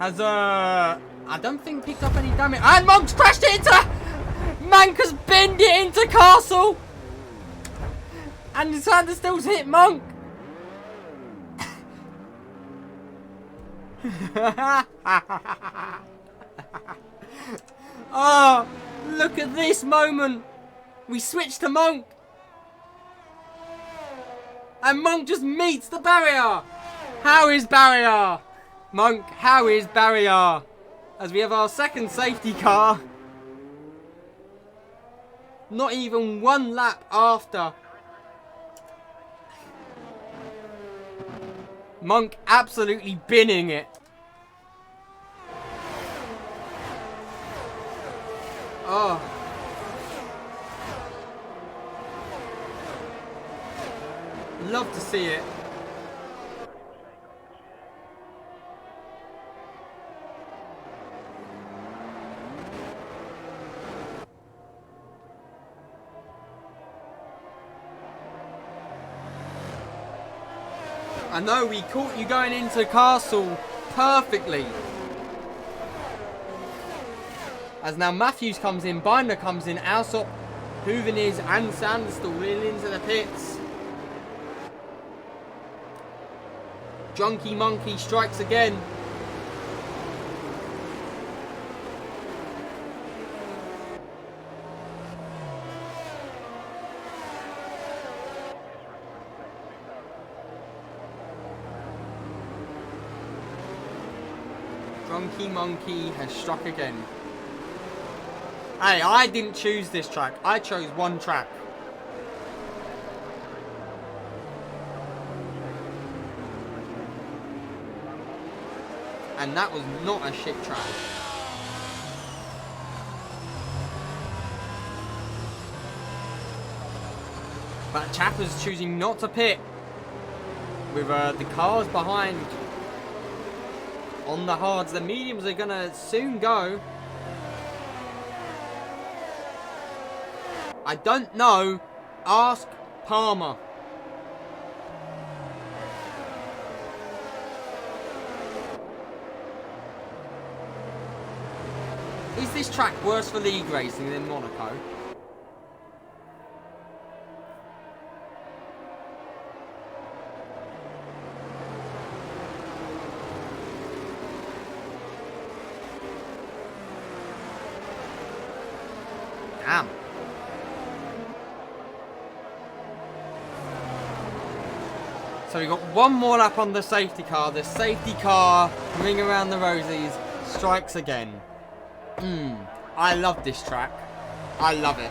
has I don't think picked up any damage. And Monk's crashed it into Manka's bend it into Castle. And Sanderstill's hit Monk. Oh, look at this moment. We switch to Monk. And Monk just meets the barrier. How is barrier? Monk, how is barrier? As we have our second safety car. Not even one lap after. Monk absolutely binning it. Oh. Love to see it. I know we caught you going into Castle perfectly. As now Matthews comes in, Binder comes in, Alsop, Huveniz and Sanderstill wheel into the pits. Drunky Monkey strikes again. Drunky Monkey has struck again. Hey, I didn't choose this track. I chose one track. And that was not a shit track. But Chapper's choosing not to pit. With the cars behind. On the hards, the mediums are gonna soon go. I don't know. Ask Palmer. Is this track worse for league racing than Monaco? Damn. So we got one more lap on the safety car. The safety car, ring around the rosies, strikes again. I love this track. I love it.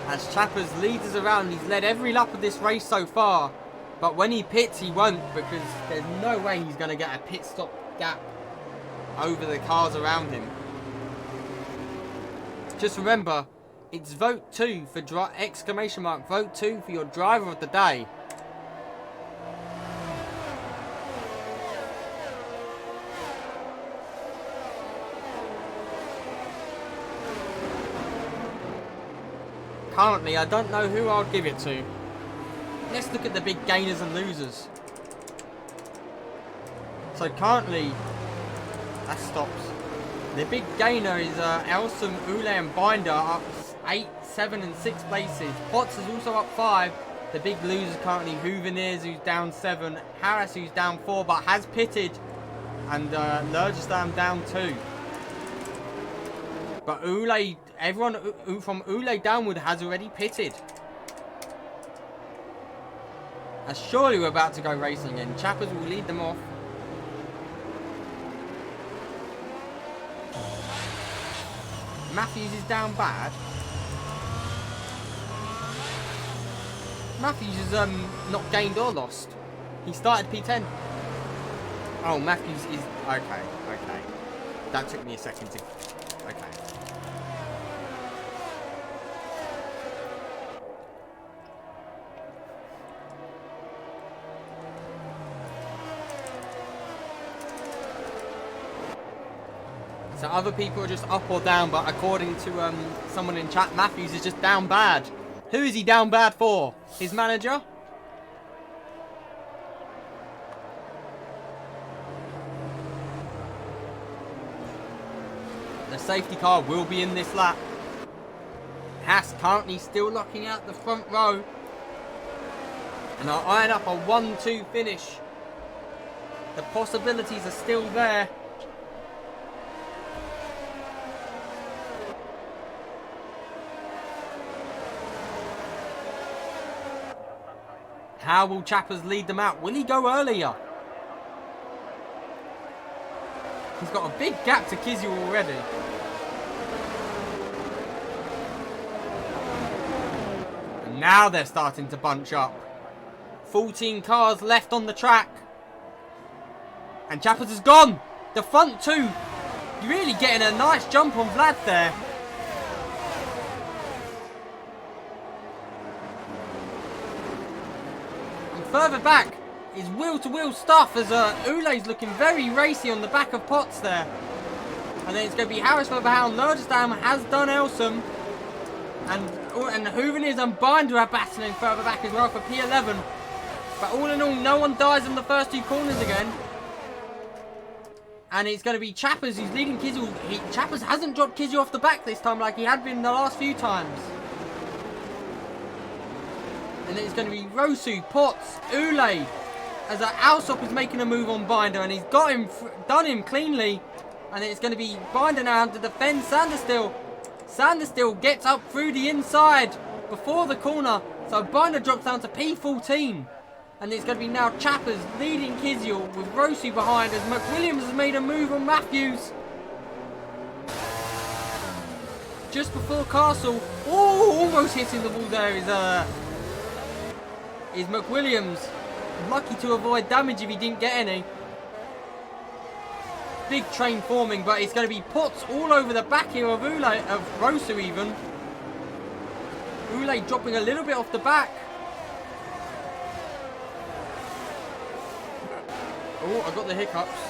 As Chappers leads us around, he's led every lap of this race so far. But when he pits, he won't, because there's no way he's going to get a pit stop gap over the cars around him. Just remember, It's vote 2 for exclamation mark. Vote 2 for your driver of the day. Currently, I don't know who I'll give it to. Let's look at the big gainers and losers. So currently, that stops. The big gainer is Elsum, Ule and Binder up 8, 7 and 6 places. Potts is also up 5. The big loser currently Huveniers, who's down 7. Harris, who's down 4 but has pitted. And Lurgestam down 2. But Ule, everyone from Ule downward has already pitted. And surely we're about to go racing and Chappers will lead them off. Matthews is down bad. Matthews is not gained or lost. He started P10. Oh, Matthews is okay. That took me a second to. Okay. So other people are just up or down, but according to someone in chat, Matthews is just down bad. Who is he down bad for? His manager? The safety car will be in this lap. Haas currently still locking out the front row. And I'll iron up a 1-2 finish. The possibilities are still there. How will Chappers lead them out? Will he go earlier? He's got a big gap to Kizzy already. And now they're starting to bunch up. 14 cars left on the track. And Chappers is gone. The front two. You're really getting a nice jump on Vlad there. Further back is wheel-to-wheel stuff as Ule's looking very racy on the back of Potts there. And then it's going to be Harris further behind. Lurgestam has done Elsum. And Huveniers and Binder are battling further back as well for P11. But all in all, no one dies in the first two corners again. And it's going to be Chappers who's leading Kizzy. Chappers hasn't dropped Kizzy off the back this time like he had been the last few times. And then it's going to be Rosu, Potts, Ule, as Alsop is making a move on Binder, and he's got him, done him cleanly. And then it's going to be Binder now to defend Sanderstill. Sanderstill gets up through the inside before the corner, so Binder drops down to P14. And it's going to be now Chappers leading Kiziel with Rosu behind as McWilliams has made a move on Matthews. Just before Castle, almost hitting the wall there is McWilliams. Lucky to avoid damage if he didn't get any. Big train forming, but it's going to be Potts all over the back here of Rosu even. Ule dropping a little bit off the back. Oh, I got the hiccups.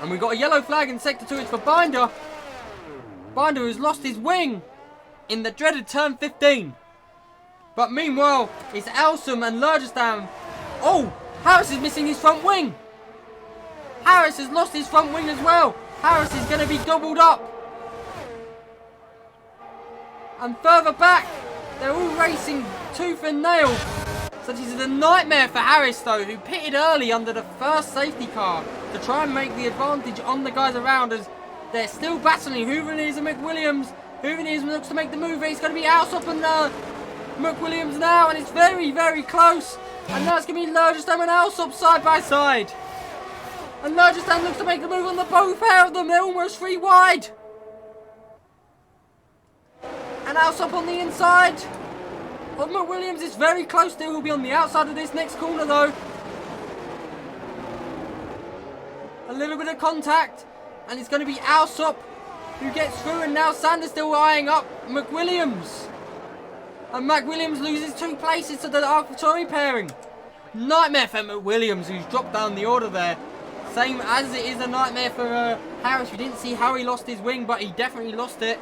And we got a yellow flag in Sector 2. It's for Binder. Binder has lost his wing in the dreaded turn 15. But meanwhile, it's Elsum and Lurgestam. Oh, Harris is missing his front wing. Harris has lost his front wing as well. Harris is going to be gobbled up. And further back, they're all racing tooth and nail. So this is a nightmare for Harris though, who pitted early under the first safety car to try and make the advantage on the guys around us. They're still battling Huveniers and McWilliams. Huveniers looks to make the move. It's going to be Alsop and McWilliams now, and it's very, very close. And now it's going to be Lurgestam and Alsop side by side. And Lurgestam looks to make the move on the both pair of them. They're almost 3 wide. And Alsop on the inside of McWilliams. It's very close still. He'll be on the outside of this next corner though. A little bit of contact. And it's going to be Alsop who gets through, and now Sanders still eyeing up McWilliams. And McWilliams loses 2 places to the AlphaTauri pairing. Nightmare for McWilliams, who's dropped down the order there. Same as it is a nightmare for Harris. We didn't see how he lost his wing, but he definitely lost it.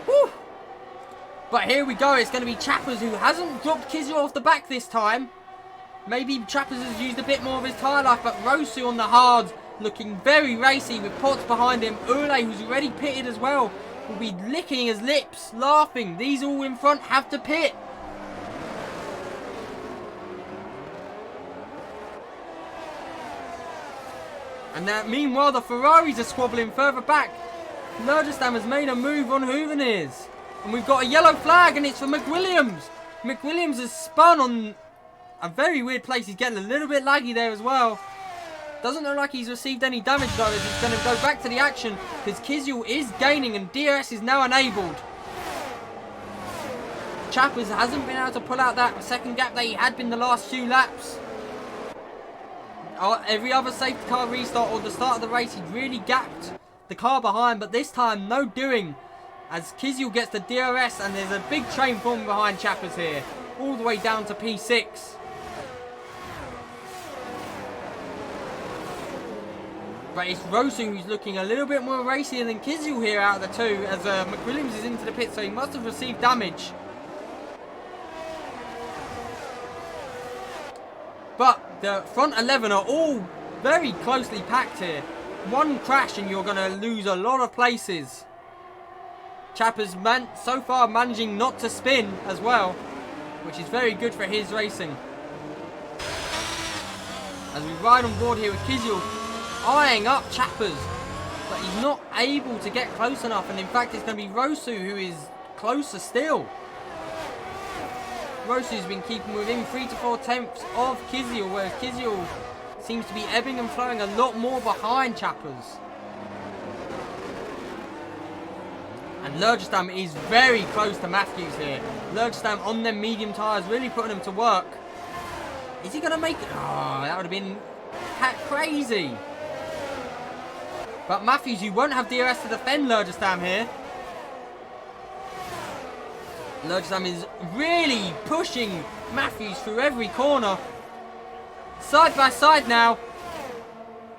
Whew. But here we go. It's going to be Chappers, who hasn't dropped Kizio off the back this time. Maybe Chappers has used a bit more of his tyre life, but Rosu on the hard, looking very racy with Potts behind him. Ule, who's already pitted as well, will be licking his lips, laughing. These all in front have to pit. And meanwhile, the Ferraris are squabbling further back. Lurgestam has made a move on Hooveners. And we've got a yellow flag, and it's for McWilliams. McWilliams has spun on a very weird place. He's getting a little bit laggy there as well. Doesn't look like he's received any damage though, as he's going to go back to the action, because Kizio is gaining and DRS is now enabled. Chappers hasn't been able to pull out that second gap that he had been the last few laps. Every other safety car restart or the start of the race, he'd really gapped the car behind, but this time no doing, as Kizio gets the DRS, and there's a big train forming behind Chappers here, all the way down to P6. But it's Rosu who's looking a little bit more racier than Kizio here out of the two, as McWilliams is into the pit, so he must have received damage. But the front 11 are all very closely packed here. One crash and you're going to lose a lot of places. Chappers so far managing not to spin as well, which is very good for his racing. As we ride on board here with Kizio eyeing up Chappers, but he's not able to get close enough, and in fact it's going to be Rosu who is closer still. Rosu's been keeping within 3 to 4 tenths of Kizio, whereas Kizio seems to be ebbing and flowing a lot more behind Chappers. And Lurgestam is very close to Matthews here. Lurgestam on them medium tyres, really putting them to work. Is he going to make it? Oh, that would have been crazy. But Matthews, you won't have DRS to defend Lurgestam here. Lurgestam is really pushing Matthews through every corner. Side by side now.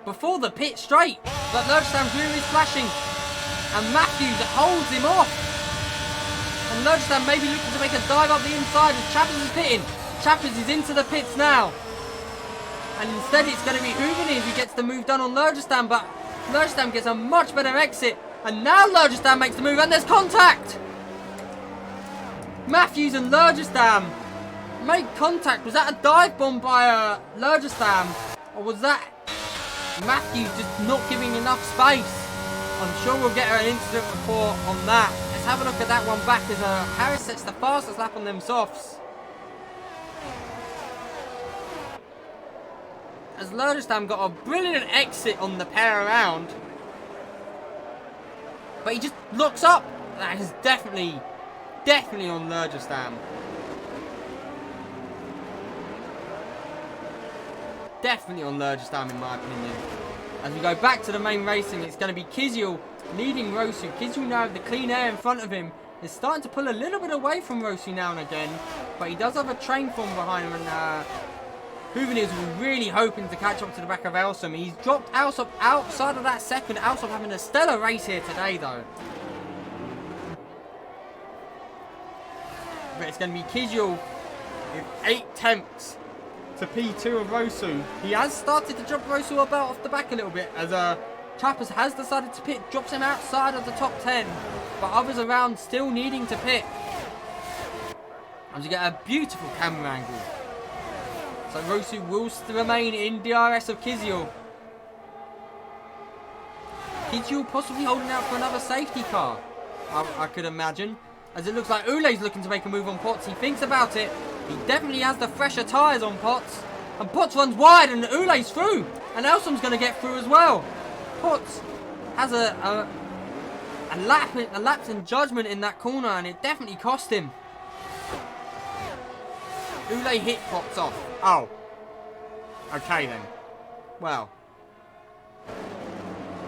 Before the pit straight. But Lurgestam's rear is flashing. And Matthews holds him off. And Lurgestam may be looking to make a dive up the inside as Chappers is pitting. Chappers is into the pits now. And instead it's going to be Hooveners who gets the move done on Lurgestam. But Lurgestam gets a much better exit. And now Lurgestam makes the move and there's contact. Matthews and Lurgestam make contact. Was that a dive bomb by Lurgestam? Or was that Matthews just not giving enough space? I'm sure we'll get an incident report on that. Let's have a look at that one back as Harris sets the fastest lap on them softs. As Lurgestam got a brilliant exit on the pair around. But he just looks up. That is definitely on Lurgestam. Definitely on Lurgestam in my opinion. As we go back to the main racing, it's going to be Kizio leading Rosu. Kizio now with the clean air in front of him is starting to pull a little bit away from Rosu now and again. But he does have a train form behind him, and Hooveners was really hoping to catch up to the back of Elsum. He's dropped Elsum outside of that second. Elsum having a stellar race here today though. But it's going to be Kizio with 8 tenths to P2 of Rosu. He has started to drop Rosu about off the back a little bit, as Chappers has decided to pit, drops him outside of the top 10, but others around still needing to pit. And you get a beautiful camera angle. So Rosu will still remain in DRS of Kizio. Kizio possibly holding out for another safety car, I could imagine. As it looks like Ule's looking to make a move on Potts. He thinks about it. He definitely has the fresher tyres on Potts. And Potts runs wide and Ule's through. And Elsum's going to get through as well. Potts has a lapse in judgment in that corner, and it definitely cost him. Ule hit Potts off. Oh. Okay then. Well.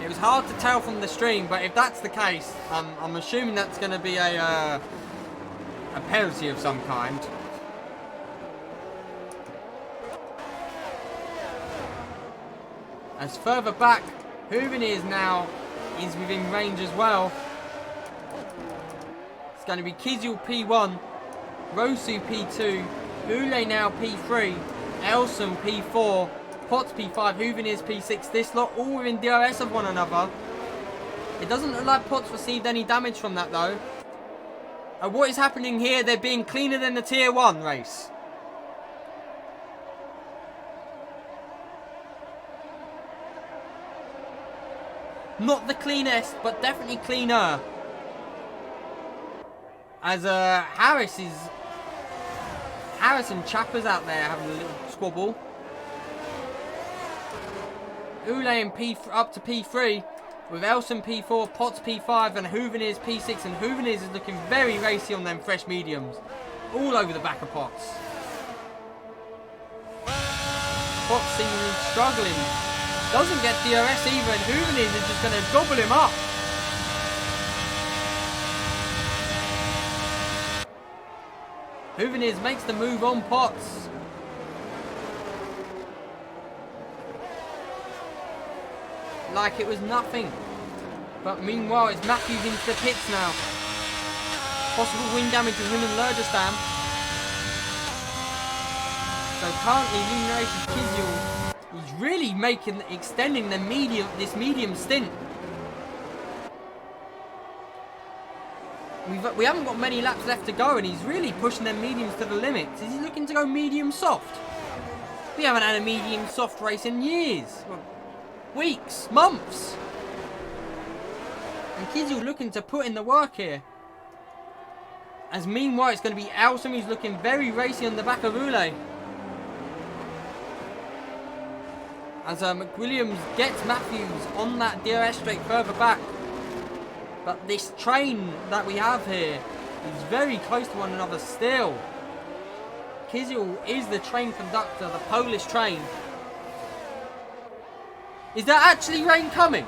It was hard to tell from the stream, but if that's the case, I'm assuming that's going to be a penalty of some kind. As further back, Huveniers now is within range as well. It's going to be Kizil P1, Rosu P2, Ule now P3, Elson P4, Potts P5, Huveniers P6. This lot all within DRS of one another. It doesn't look like Potts received any damage from that though. What is happening here? They're being cleaner than the Tier 1 race. Not the cleanest, but definitely cleaner. As Harris and Chappers out there having a little squabble. Ule and up to P3 with Elson P4, Potts P5 and Huveniers P6, and Huveniers is looking very racy on them fresh mediums. All over the back of Potts. Potts seemingly struggling. Doesn't get DRS either, and Huveniers is just going to gobble him up. Huveniers makes the move on Potts. Like it was nothing. But meanwhile, it's Matthews into the pits now. Possible wind damage with him and Lurgestam. So currently, Lumination Kizil is really extending this medium stint. We haven't got many laps left to go, and he's really pushing them mediums to the limit. Is he looking to go medium soft? We haven't had a medium soft race in years. Well, weeks, months. And Kizil looking to put in the work here. As meanwhile, it's going to be Elson who's looking very racy on the back of Ule. As McWilliams gets Matthews on that DRS straight further back. But this train that we have here is very close to one another still. Kizil is the train conductor, the Polish train. Is there actually rain coming?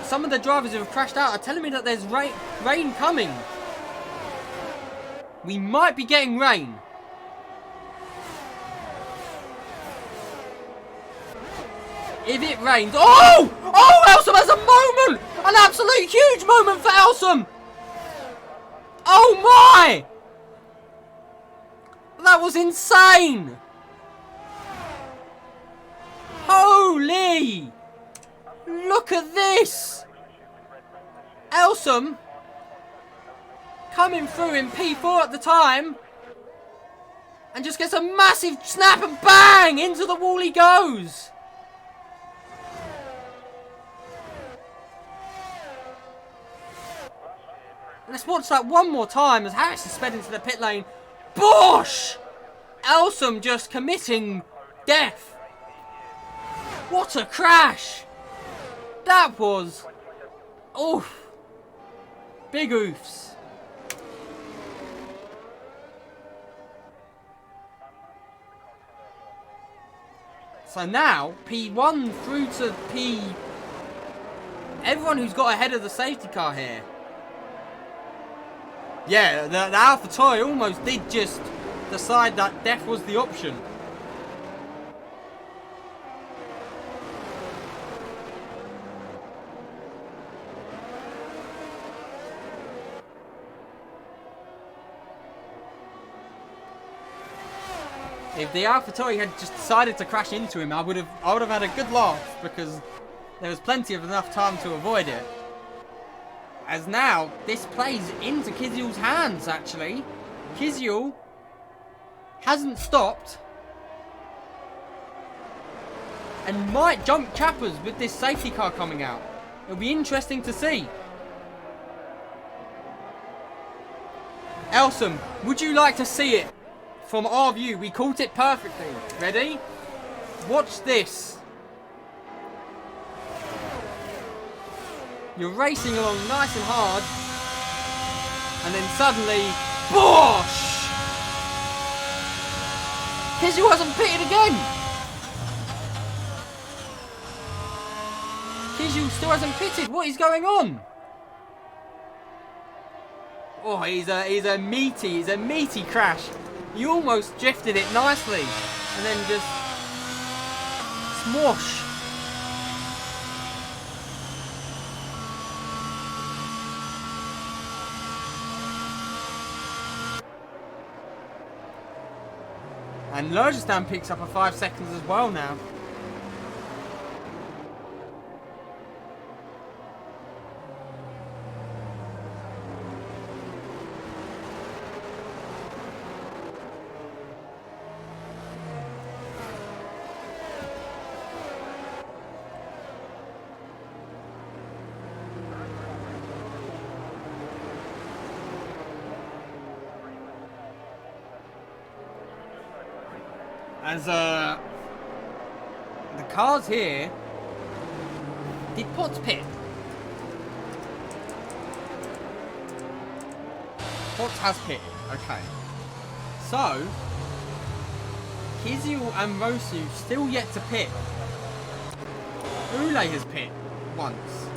Some of the drivers who have crashed out are telling me that there's rain coming. We might be getting rain. If it rains... Oh! Oh, Elsom has a moment! An absolute huge moment for Elsom! Oh my! That was insane! Holy! Look at this! Elsom coming through in P4 at the time and just gets a massive snap and bang! Into the wall he goes! Let's watch that one more time as Harris is sped into the pit lane. Bosh! Elsom just committing death. What a crash! That was... oof. Big oofs. So now, P1 through to P... everyone who's got ahead of the safety car here. Yeah, the AlphaTauri almost did just decide that death was the option. If the AlphaTauri had just decided to crash into him, I would have had a good laugh because there was plenty of enough time to avoid it. As now, this plays into Kizil's hands, actually. Kizil hasn't stopped. And might jump Chappers with this safety car coming out. It'll be interesting to see. Elsom, would you like to see it? From our view, we caught it perfectly. Ready? Watch this. You're racing along nice and hard, and then suddenly Bosh! Kizil hasn't pitted again. Kizil still hasn't pitted. What is going on? Oh, he's a meaty crash. He almost drifted it nicely, and then just smosh. And Lurgistan picks up a 5 seconds as well now. As the cars here, did Potts pit? Potts has pitted, okay. So, Kizil and Rosu still yet to pit. Ule has pit once.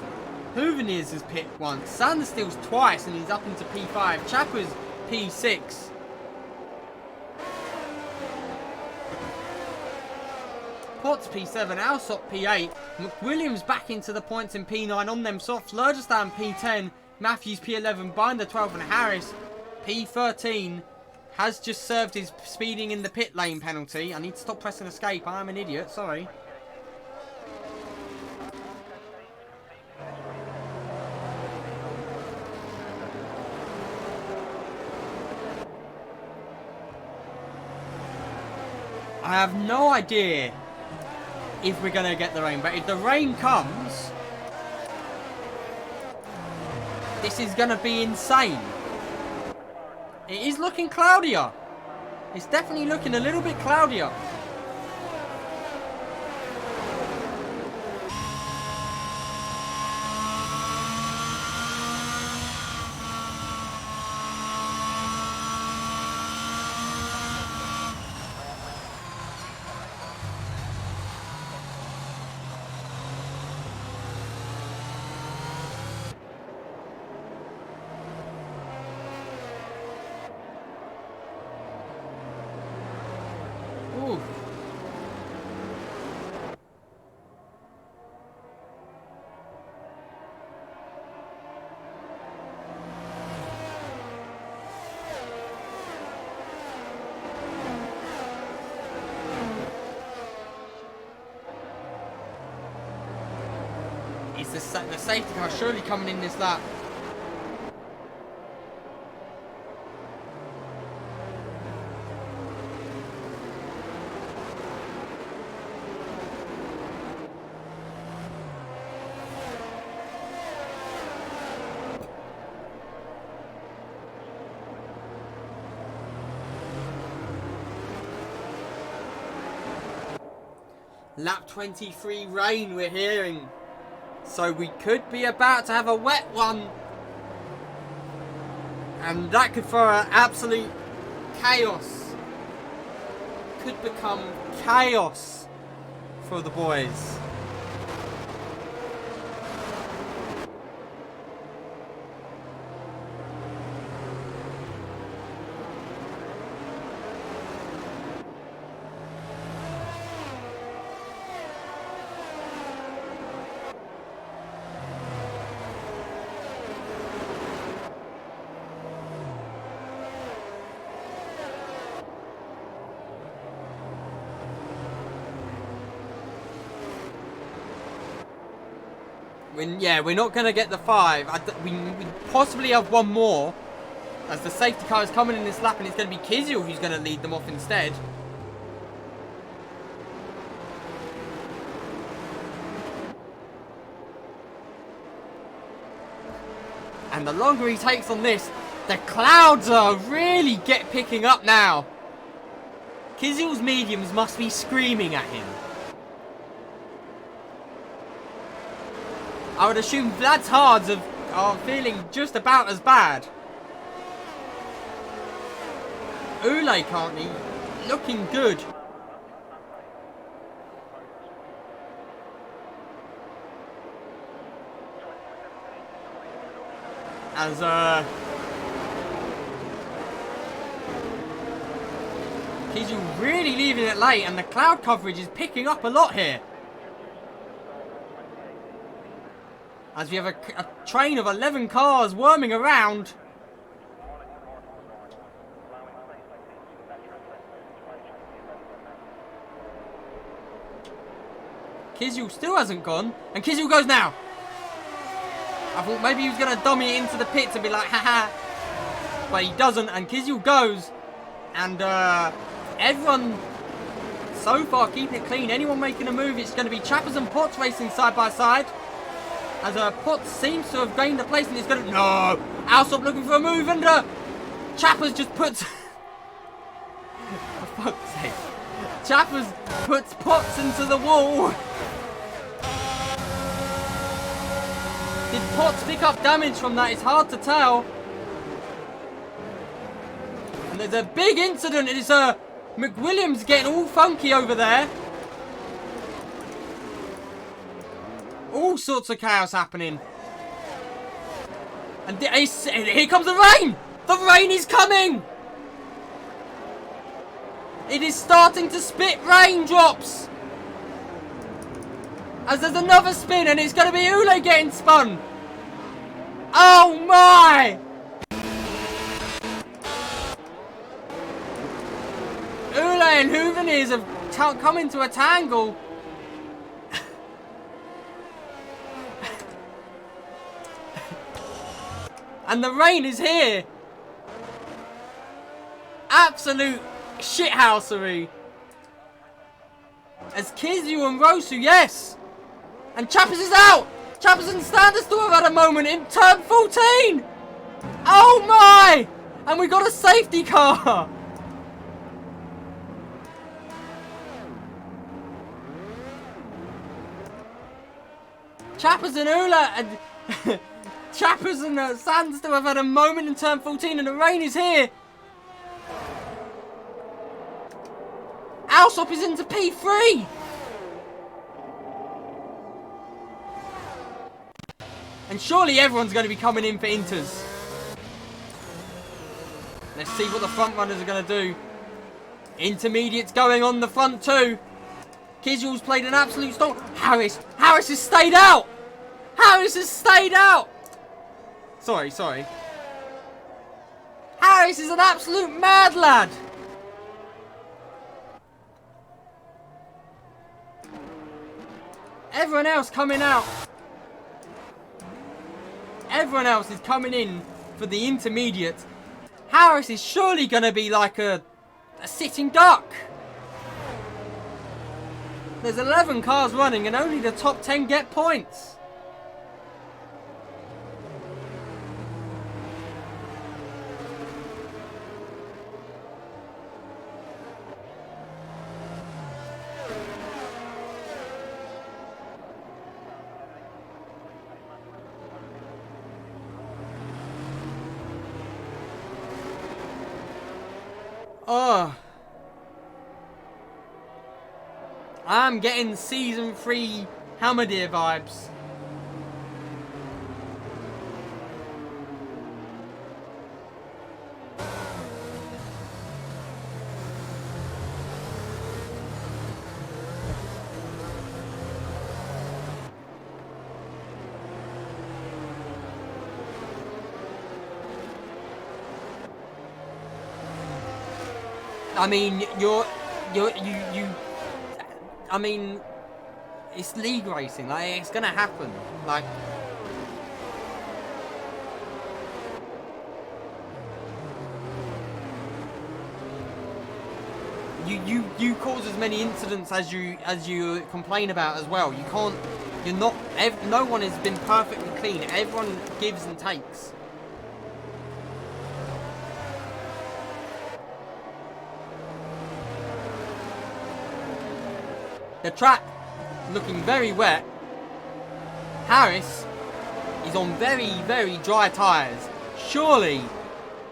Hooveniers has pit once. Sandersteel's twice and he's up into P5. Chapper's P6. Potts P7, Alsop P8, McWilliams back into the points in P9 on them softs, Lurgistan P10, Matthews P11, Binder 12 and Harris P13 has just served his speeding in the pit lane penalty. I need to stop pressing escape, I'm an idiot, sorry. I have no idea if we're going to get the rain, but if the rain comes, this is going to be insane. It is looking cloudier. It's definitely looking a little bit cloudier. Ooh. Is the safety car surely coming in this lap? Lap 23 rain we're hearing. So we could be about to have a wet one. And that could throw an absolute chaos. Could become chaos for the boys. Yeah, we're not going to get the 5. We possibly have one more, as the safety car is coming in this lap, and it's going to be Kizil who's going to lead them off instead. And the longer he takes on this, the clouds are really picking up now. Kizil's mediums must be screaming at him. I would assume Vlad's hards are feeling just about as bad. Ule currently looking good. As Kizu really leaving it late, and the cloud coverage is picking up a lot here. As we have a train of 11 cars worming around. Kizu still hasn't gone, and Kizu goes now. I thought maybe he was going to dummy it into the pits and be like, haha. But he doesn't, and Kizu goes. And everyone so far keeping it clean. Anyone making a move, it's going to be Chappers and Potts racing side by side. As Potts seems to have gained a place, and it's going to... No! Alsop looking for a move, and Chappers just puts... For fuck's sake. Chappers puts Potts into the wall. Did Potts pick up damage from that? It's hard to tell. And there's a big incident. It is McWilliams getting all funky over there. All sorts of chaos happening. And here comes the rain! The rain is coming! It is starting to spit raindrops! As there's another spin, and it's going to be Ule getting spun. Oh my! Ule and Hooveneers have come into a tangle. And the rain is here. Absolute shithousery. As Kizu and Rosu, yes. And Chappers is out! Chappers and Standerstill have had a moment in turn 14! Oh my! And we got a safety car! Chappers and Ula and... Chappers and Standerstill have had a moment in turn 14, and the rain is here! Alsop is into P3! And surely everyone's going to be coming in for Inters. Let's see what the front runners are going to do. Intermediates going on the front too. Kizu's played an absolute storm. Harris has stayed out. Harris has stayed out. Sorry. Harris is an absolute mad lad. Everyone else coming out. Everyone else is coming in for the intermediate. Harris is surely going to be like a sitting duck. There's 11 cars running and only the top 10 get points. Oh, I'm getting season 3 Hammerdeer vibes. I mean, I mean, it's league racing. Like, it's gonna happen. Like, you cause as many incidents as you complain about as well. You can't. You're not. No one has been perfectly clean. Everyone gives and takes. The track looking very wet. Harris is on very, very dry tyres. Surely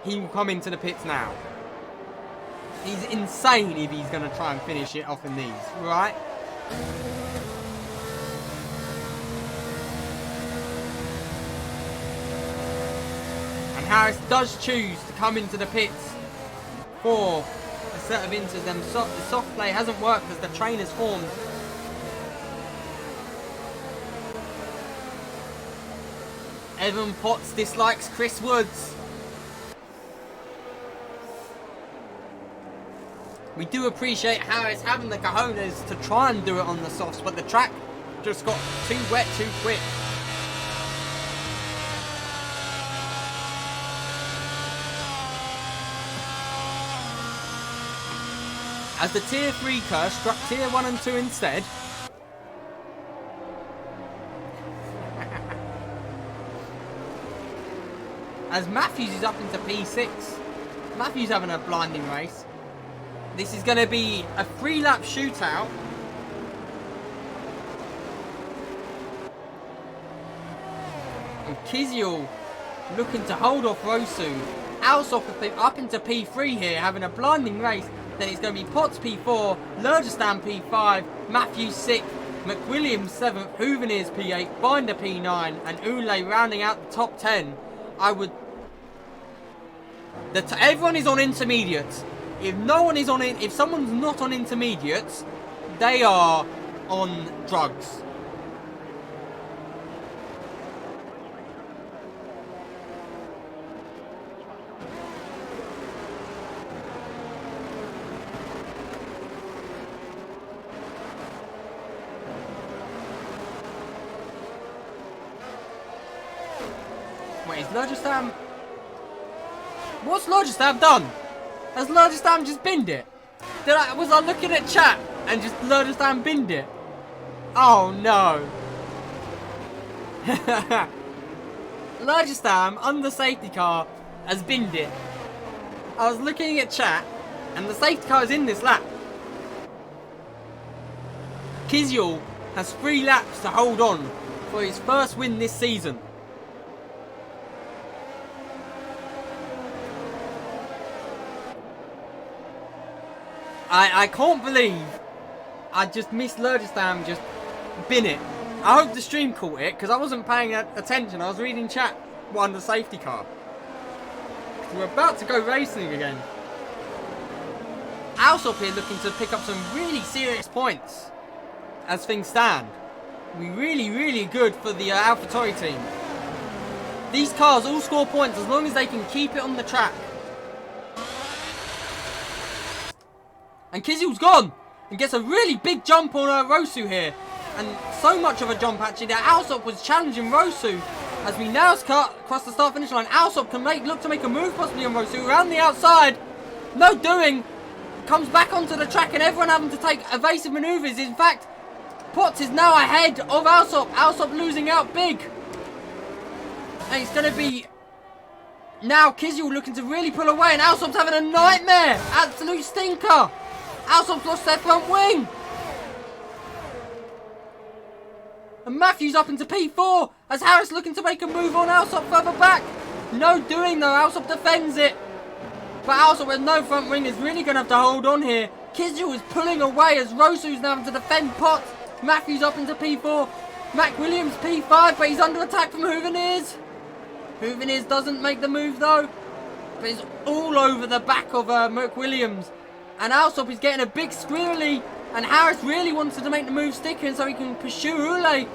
he will come into the pits now. He's insane if he's going to try and finish it off in these, right? And Harris does choose to come into the pits for a set of inters. The soft play hasn't worked as the train has formed. Evan Potts dislikes Chris Woods. We do appreciate Harris having the cojones to try and do it on the softs, but the track just got too wet too quick. As the Tier 3 car struck Tier 1 and 2 instead. As Matthews is up into P6. Matthews having a blinding race. This is going to be a 3-lap shootout. And Kiziel looking to hold off Rosu. Alsop up into P3 here, having a blinding race. Then it's going to be Potts P4, Lurgestan P5, Matthews 6th, McWilliams 7th, Hooveners P8, Binder P9, and Ule rounding out the top 10. Everyone is on intermediates. If someone's not on intermediates, they are on drugs. Wait, is Lurgestan... What's Lurgestan done? Has Lurgestan just binned it? Was I looking at chat and just Lurgestan binned it? Oh no. Lurgestan on the safety car has binned it. I was looking at chat and the safety car is in this lap. Kiziel has 3 laps to hold on for his first win this season. I can't believe I just missed Lurgestan just bin it. I hope the stream caught it because I wasn't paying attention. I was reading chat on the safety car. We're about to go racing again. Alsop here looking to pick up some really serious points as things stand. We're really good for the AlphaTauri team. These cars all score points as long as they can keep it on the track. And Kiziel's gone and gets a really big jump on Rosu here. And so much of a jump actually that Alsop was challenging Rosu. As we now cut across the start finish line, Alsop can look to make a move possibly on Rosu around the outside. No doing. Comes back onto the track and everyone having to take evasive manoeuvres. In fact, Potts is now ahead of Alsop. Alsop losing out big. And it's going to be now Kiziel looking to really pull away. And Alsop's having a nightmare. Absolute stinker. Alsop's lost their front wing. And Matthews up into P4 as Harris looking to make a move on Alsop further back. No doing though, Alsop defends it. But Alsop with no front wing is really going to have to hold on here. Kiziel is pulling away as Rosu's now having to defend Potts. Matthews up into P4. Mac Williams P5, but he's under attack from Hooveners. Hooveners doesn't make the move though. But it's all over the back of McWilliams. And Alsop is getting a big squirrely. And Harris really wanted to make the move sticking so he can pursue Ule.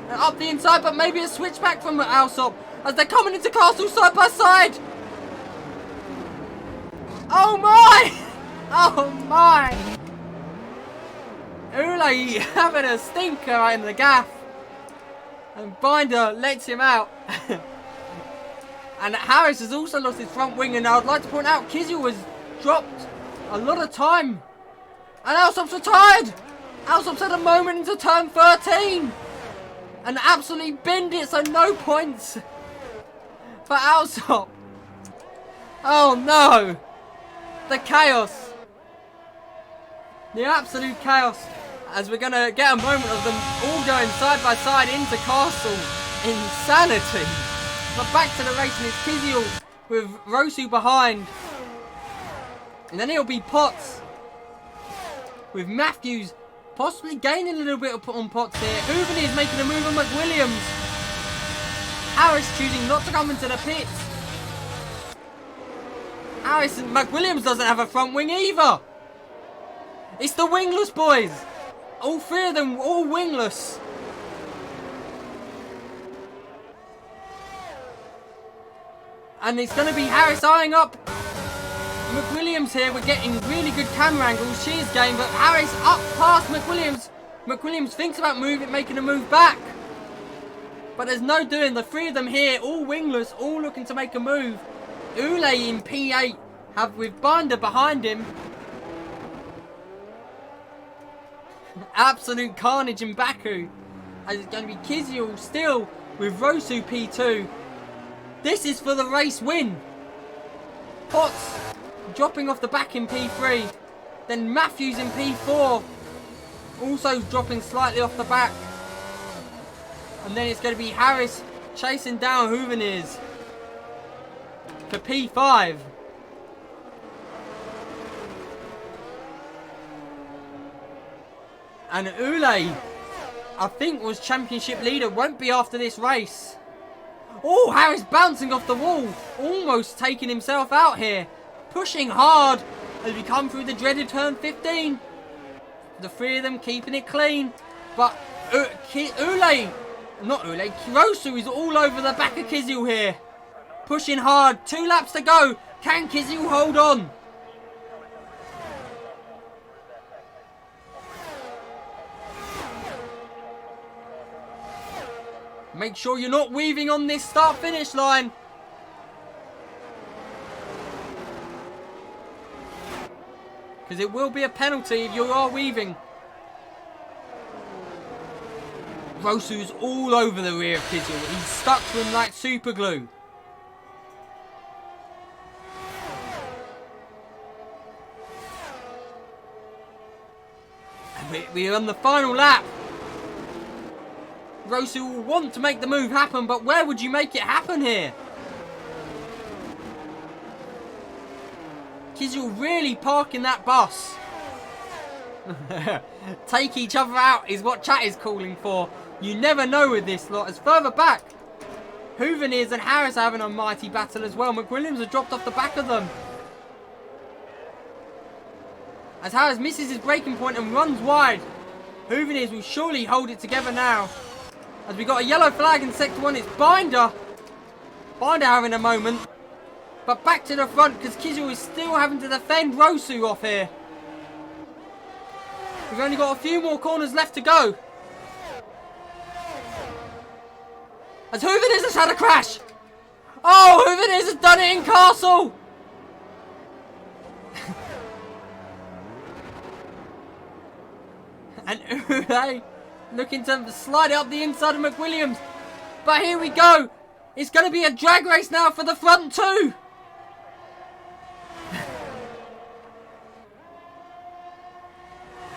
And up the inside, but maybe a switchback from Alsop as they're coming into Castle side by side. Oh my! Oh my! Ule having a stinker right in the gaff. And Binder lets him out. And Harris has also lost his front wing. And I would like to point out, Kiziel was dropped a lot of time. And Alsop's retired. Alsop's had a moment into turn 13. And absolutely binned it, so no points for Alsop. Oh no. The chaos. The absolute chaos. As we're going to get a moment of them all going side by side into Castle. Insanity. But back to the race and it's Kiziel with Rosu behind. And then it'll be Potts. With Matthews possibly gaining a little bit on Potts here. Hooven is making a move on McWilliams. Harris choosing not to come into the pits. Harris and McWilliams doesn't have a front wing either. It's the wingless boys. All three of them, all wingless. And it's going to be Harris eyeing up McWilliams here. We're getting really good camera angles. Shears game, but Harris up past McWilliams. McWilliams thinks about making a move back. But there's no doing. The three of them here, all wingless, all looking to make a move. Ule in P8 with Binder behind him. Absolute carnage in Baku. And it's going to be Kiziel still with Rosu P2. This is for the race win. Potts dropping off the back in P3. Then Matthews in P4. Also dropping slightly off the back. And then it's going to be Harris chasing down Hooveneers for P5. And Ule, I think, was championship leader. Won't be after this race. Oh, Harris bouncing off the wall. Almost taking himself out here. Pushing hard as we come through the dreaded turn 15. The three of them keeping it clean. But Ule, not Ule, Rosu is all over the back of Kiziel here. Pushing hard. 2 laps to go. Can Kiziel hold on? Make sure you're not weaving on this start-finish line. Because it will be a penalty if you are weaving. Rosu's all over the rear of Kiziel. He's stuck to him like super glue. And we're on the final lap. Rosu will want to make the move happen, but where would you make it happen here? Kiziel really parking that bus. Take each other out is what chat is calling for. You never know with this lot. As further back, Hooveneers and Harris are having a mighty battle as well. McWilliams has dropped off the back of them. As Harris misses his braking point and runs wide, Hooveneers will surely hold it together now. As we got a yellow flag in sector 1, it's Binder. Binder having a moment. But back to the front because Kiziel is still having to defend Rosu off here. We've only got a few more corners left to go. As Hooveneers has had a crash. Oh, Hooveneers has done it in Castle. And Ule looking to slide it up the inside of McWilliams. But here we go. It's going to be a drag race now for the front two.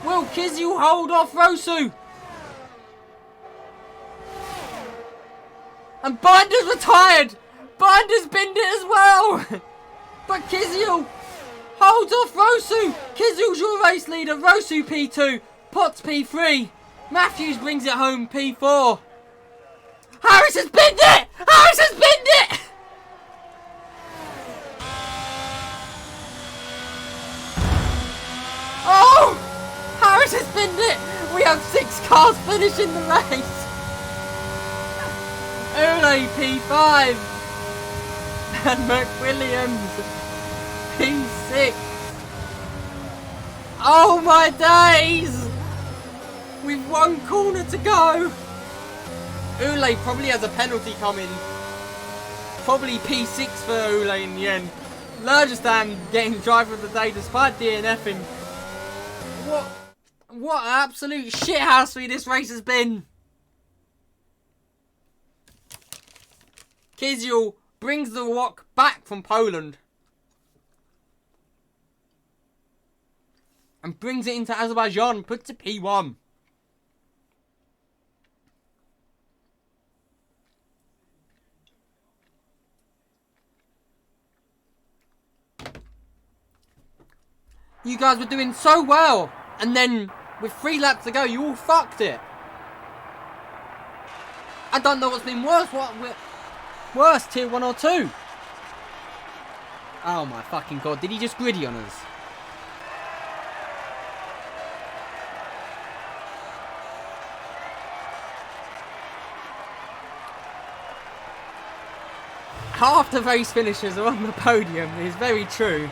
Will Kiziel hold off Rosu? And Binder's retired. Binder's binned it as well. But Kiziel holds off Rosu. Kiziel's your race leader. Rosu P2. Potts P3. Matthews brings it home P4. Harris has binned it! Harris has binned it! Oh! Harris has binned it! We have 6 cars finishing the race. Ule P5. And McWilliams P6. Oh my days! With 1 corner to go. Ule probably has a penalty coming. Probably P6 for Ule in the end. Lurgestan getting driver of the day despite DNFing. What an absolute shithousery this race has been. Kiziel brings the rock back from Poland. And brings it into Azerbaijan, puts it P1. You guys were doing so well, and then with 3 laps to go, you all fucked it. I don't know what's been worse. Worse, tier 1 or 2? Oh my fucking god, did he just griddy on us? Half the race finishers are on the podium, is very true.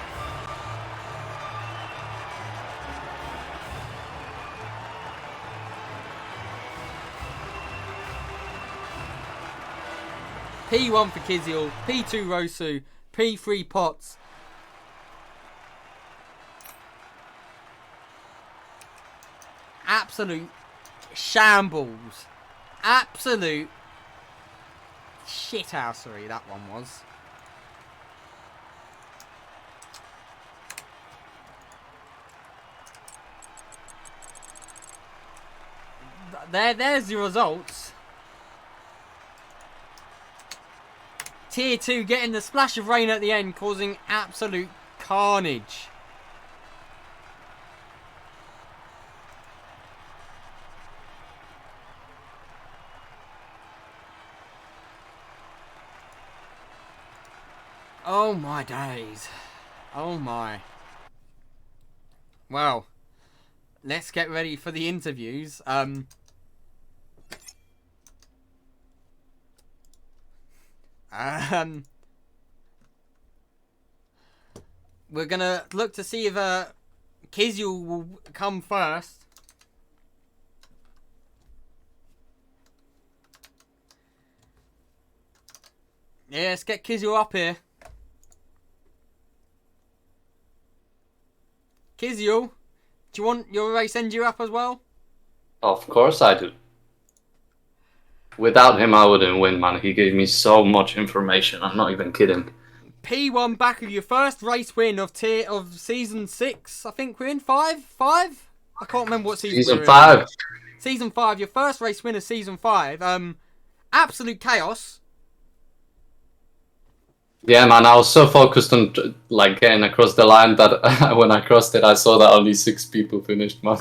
P1 for Kiziel, P2 Rosu, P3 Potts. Absolute shambles. Absolute shithousery that one was. There's the results. Tier 2 getting the splash of rain at the end, causing absolute carnage. Oh my days. Oh my. Well, let's get ready for the interviews. We're gonna look to see if Kiziel will come first. Yeah, let's get Kiziel up here. Kiziel, do you want your race engine up as well? Of course I do. Without him, I wouldn't win, man. He gave me so much information. I'm not even kidding. P1 Baku, your first race win of season 6. I think we're in 5? 5? I can't remember what season Season we're 5. in. Season 5, your first race win of season 5. Absolute chaos. Yeah, man. I was so focused on like getting across the line that when I crossed it, I saw that only 6 people finished, man.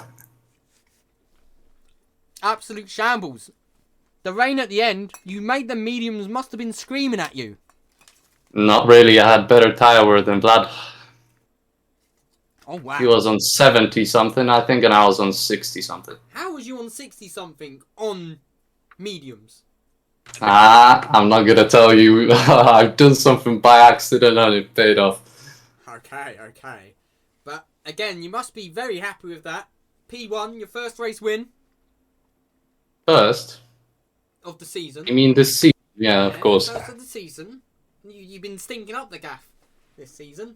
Absolute shambles. The rain at the end, you made the mediums must have been screaming at you. Not really. I had better tire wear than Vlad. Oh, wow. He was on 70 something, I think, and I was on 60 something. How was you on 60 something on mediums? I'm not gonna tell you. I've done something by accident and it paid off. Okay. But again, you must be very happy with that. P1, your first race win First? of the season. You mean this season? Yeah, of course. First of the season. You've been stinking up the gaff this season.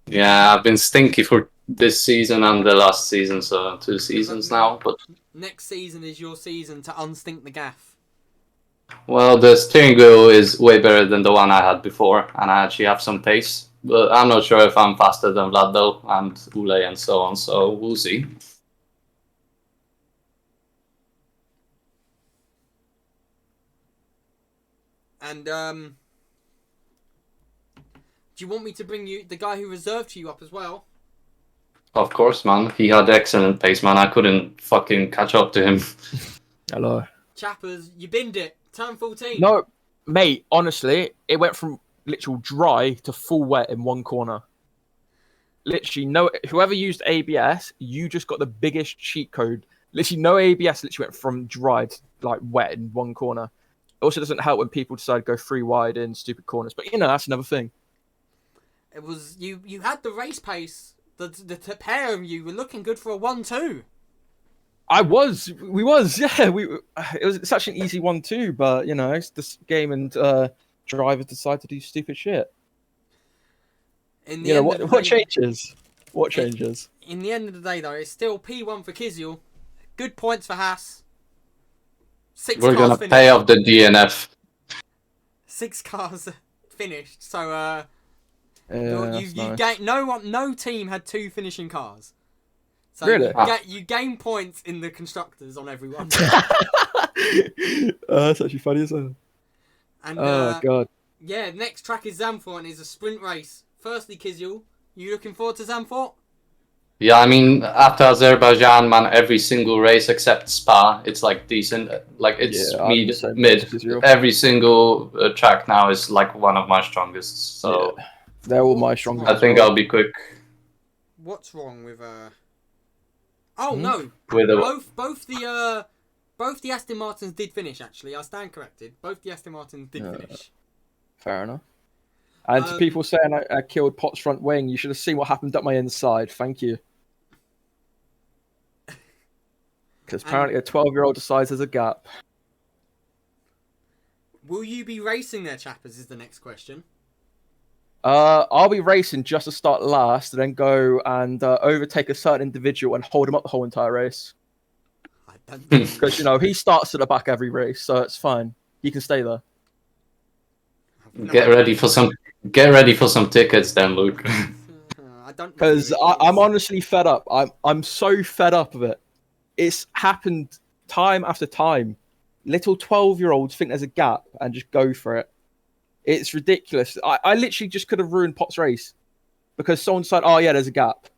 Yeah, I've been stinky for this season and the last season, so 2 seasons now. But next season is your season to unstink the gaff. well, the steering wheel is way better than the one I had before, and I actually have some pace. But I'm not sure if I'm faster than Vlad though, and Ule and so on. So we'll see. And do you want me to bring you the guy who reserved you up as well? Of course, man. He had excellent pace, man. I couldn't fucking catch up to him. Hello. Chappers, you binned it. Turn 14. No, mate, honestly, it went from literal dry to full wet in one corner. Literally, no. Whoever used ABS, you just got the biggest cheat code. Literally, no ABS literally went from dry to like wet in one corner. It also doesn't help when people decide to go 3 wide in stupid corners. But, you know, that's another thing. It was... You had the race pace. The pair of you were looking good for a 1-2. We was, yeah. It was such an easy 1-2, but, you know, it's this game and drivers decide to do stupid shit. In the end of the what day- changes? What changes? In the end of the day, though, it's still P1 for Kiziel. Good points for Haas. 6 We're cars gonna finished. pay off the DNF. 6 cars finished. So, Yeah, you nice. no team had 2 finishing cars. So Really? you gain points in the constructors on everyone. That's actually funny as well. And Oh, God. yeah, next track is Zandvoort and it's a sprint race. Firstly, Kiziel, you looking forward to Zandvoort? Yeah, I mean, after Azerbaijan, man, every single race except Spa, it's like decent. Like it's Yeah, I'm the mid, same mid. as you. Every single track now is like one of my strongest. So Yeah. They're all my What's strongest I as think well. I'll be quick What's wrong with Oh Hmm? no, with a. both the Aston Martins did finish. Actually, I stand corrected. Both the Aston Martins did finish. Fair enough. And to people saying I killed Pot's front wing, you should have seen what happened up my inside. Thank you. Because apparently a 12-year-old decides there's a gap. Will you be racing there, chappers? Is the next question. I'll be racing just to start last, and then go and overtake a certain individual and hold him up the whole entire race. I don't think Because he starts at the back every race, so it's fine. He can stay there. Get ready for some tickets, then, Luke. I don't. Because I'm honestly fed up. I'm so fed up of it. It's happened time after time. Little 12-year-olds think there's a gap and just go for it. It's ridiculous. I literally just could have ruined Pot's race because someone said, "Oh yeah, there's a gap."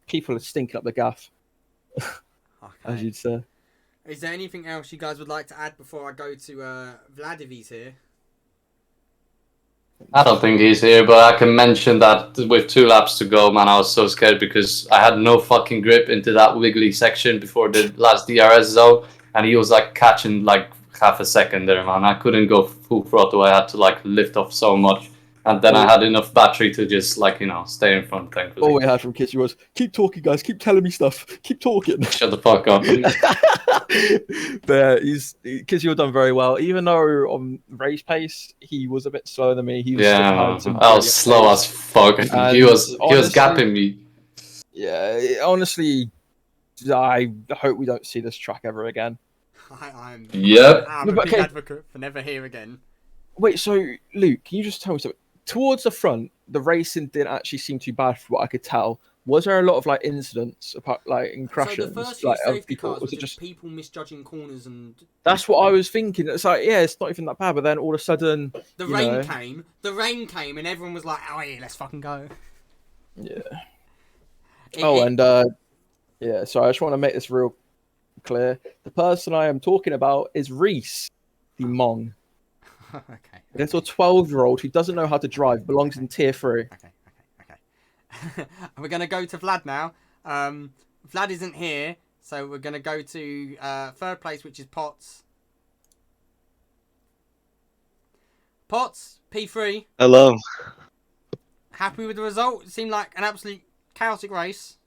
People are stinking up the gaff, as you'd say. Is there anything else you guys would like to add before I go to Vladivis here? I don't think he's here, but I can mention that with 2 laps to go, man, I was so scared because I had no fucking grip into that wiggly section before the last DRS zone, and he was like catching like half a second there, man. I couldn't go full throttle. I had to like lift off so much, and then I had enough battery to just like stay in front. Thankfully. All we had from Kitty was, "Keep talking, guys. Keep telling me stuff. Keep talking." Shut the fuck up. But Kizzy done very well, even though on race pace he was a bit slower than me. He was Yeah, I was slow as fuck. He was gapping me. Yeah, honestly, I hope we don't see this track ever again. I'm Yep. a big advocate for never here again. Wait, so Luke, can you just tell me something? Towards the front, the racing didn't actually seem too bad from what I could tell. Was there a lot of like incidents apart like in crashes? So the first few like, safety people, cars was were it just people misjudging corners and. That's what I was thinking. It's like, yeah, it's not even that bad, but then all of a sudden The rain came, and everyone was like, "Oh yeah, let's fucking go." Yeah. Yeah. So I just want to make this real clear. The person I am talking about is Reese, the Mong. Okay. A little 12-year-old who doesn't know how to drive, belongs in tier 3. Okay. We're gonna go to Vlad now. Vlad isn't here, so we're gonna go to third place, which is Potts. Potts, P3. Hello. Happy with the result? It seemed like an absolute chaotic race.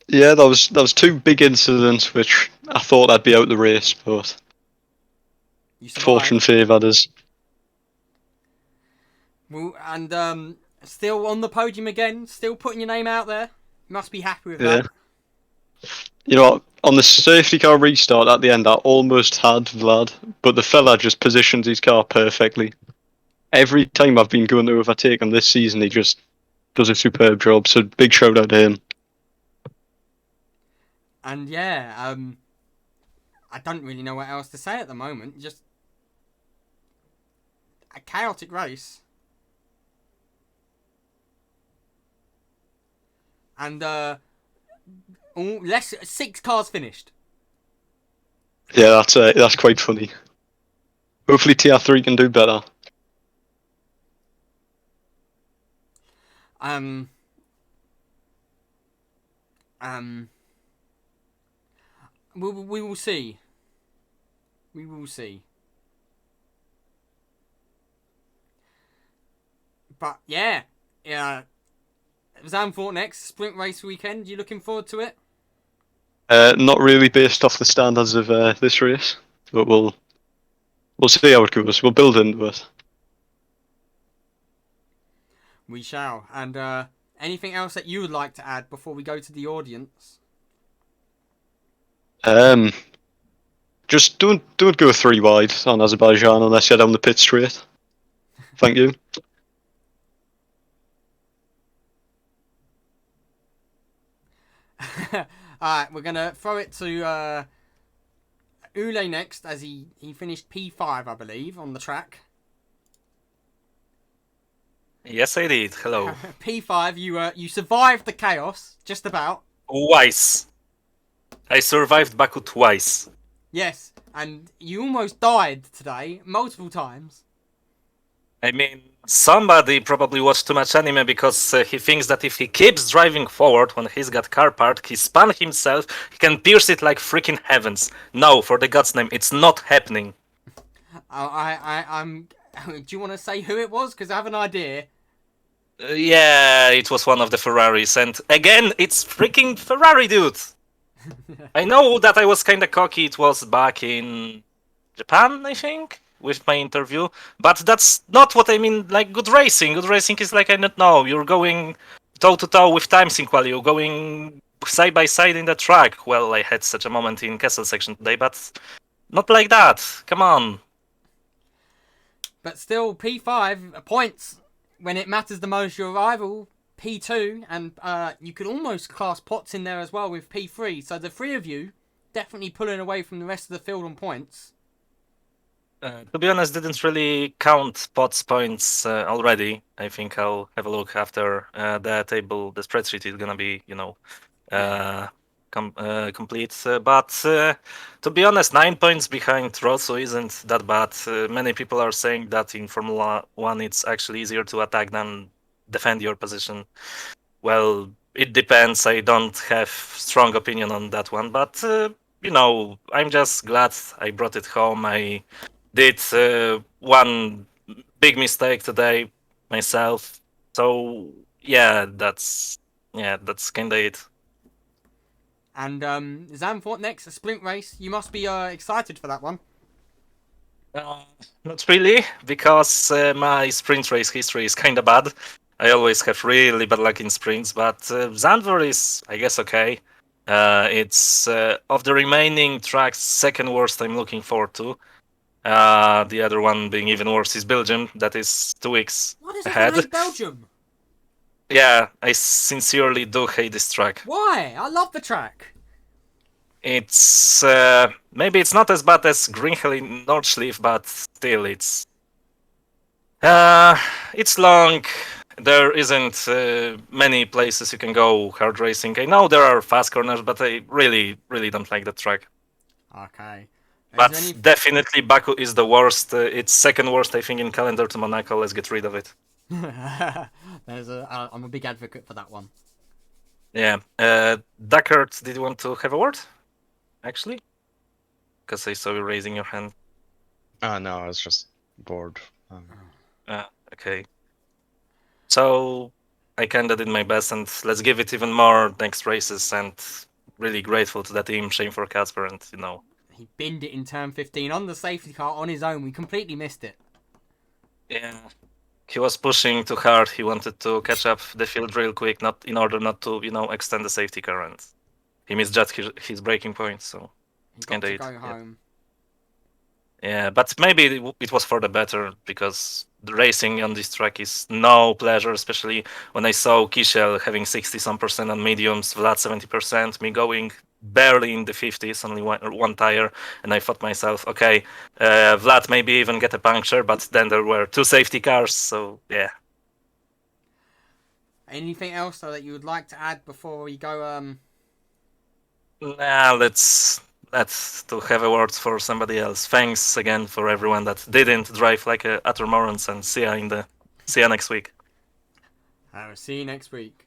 Yeah, there was 2 big incidents which I thought I'd be out the race, but You survived. fortune favoured us. Well, and still on the podium again, still putting your name out there. You must be happy with that. You know, on the safety car restart at the end, I almost had Vlad, but the fella just positioned his car perfectly. Every time I've been going to overtake him this season, he just does a superb job. So big shout out to him. And yeah, I don't really know what else to say at the moment. Just a chaotic race. And 6 cars finished. Yeah, that's quite funny. Hopefully TR3 can do better. We will see. We will see. But yeah. Zandvoort next sprint race weekend. You looking forward to it? Not really based off the standards of this race, but we'll see how it goes. We'll build into it. We shall. And anything else that you would like to add before we go to the audience? Just don't go 3 wide on Azerbaijan unless you're down the pit straight. Thank you. Alright, we're going to throw it to Ule next, as he finished P5, I believe, on the track. Yes, I did. Hello. P5, you survived the chaos, just about. Twice. I survived Baku twice. Yes, and you almost died today, multiple times. I mean, somebody probably watched too much anime because he thinks that if he keeps driving forward when he's got car parked, he spun himself, he can pierce it like freaking heavens. No, for the god's name, it's not happening. I'm. Do you want to say who it was? Because I have an idea. Yeah, it was one of the Ferraris, and again, it's freaking Ferrari, dude. I know that I was kind of cocky. It was back in Japan, I think, with my interview. But that's not what I mean. Like good racing. Good racing is like, I don't know. You're going toe to toe with time sync while you're going side by side in the track. Well, I had such a moment in Castle section today, but not like that. Come on. But still, P5 points when it matters the most. Your rival P2, and you could almost class Potts in there as well with P3. So the three of you definitely pulling away from the rest of the field on points. To be honest, didn't really count Potts points already. I think I'll have a look after the table. The spreadsheet is gonna be, complete. But to be honest, 9 points behind Rosso isn't that bad. Many people are saying that in Formula One it's actually easier to attack than defend your position. Well, it depends. I don't have strong opinion on that one, but I'm just glad I brought it home. I did one big mistake today myself, so that's kind of it. And Zandvoort next, a sprint race. You must be excited for that one. Not really, because my sprint race history is kind of bad. I always have really bad luck in sprints, but Zandvoort is, I guess, okay. It's of the remaining tracks, second worst I'm looking forward to. The other one being even worse is Belgium. That is 2 weeks What is ahead. it hate Belgium? Yeah, I sincerely do hate this track. Why? I love the track. It's maybe it's not as bad as Green Hill in Nordschleife, but still, it's long. There isn't many places you can go hard racing. I know there are fast corners, but I really, really don't like that track. Okay. But definitely Baku is the worst. It's second worst, I think, in calendar to Monaco. Let's get rid of it. I'm a big advocate for that one. Yeah. Duckert, did you want to have a word? Actually? Because I saw you raising your hand. No, I was just bored. Okay. So I kinda did my best, and let's give it even more next races, and really grateful to that team. Shame for Casper, and He binned it in turn 15 on the safety car on his own. We completely missed it. Yeah. He was pushing too hard. He wanted to catch up the field real quick, not in order not to, extend the safety car, and he misjudged his braking point, so He got kinda to it. go home. Yeah, but maybe it was for the better, because the racing on this track is no pleasure, especially when I saw Kishel having 60-some% on mediums, Vlad 70%, me going barely in the 50s, only one tire, and I thought myself, okay, Vlad maybe even get a puncture, but then there were 2 safety cars, so yeah. Anything else though that you would like to add before we go? Nah, let's to have a word for somebody else. Thanks again for everyone that didn't drive like a utter morons, and see ya next week. See you next week.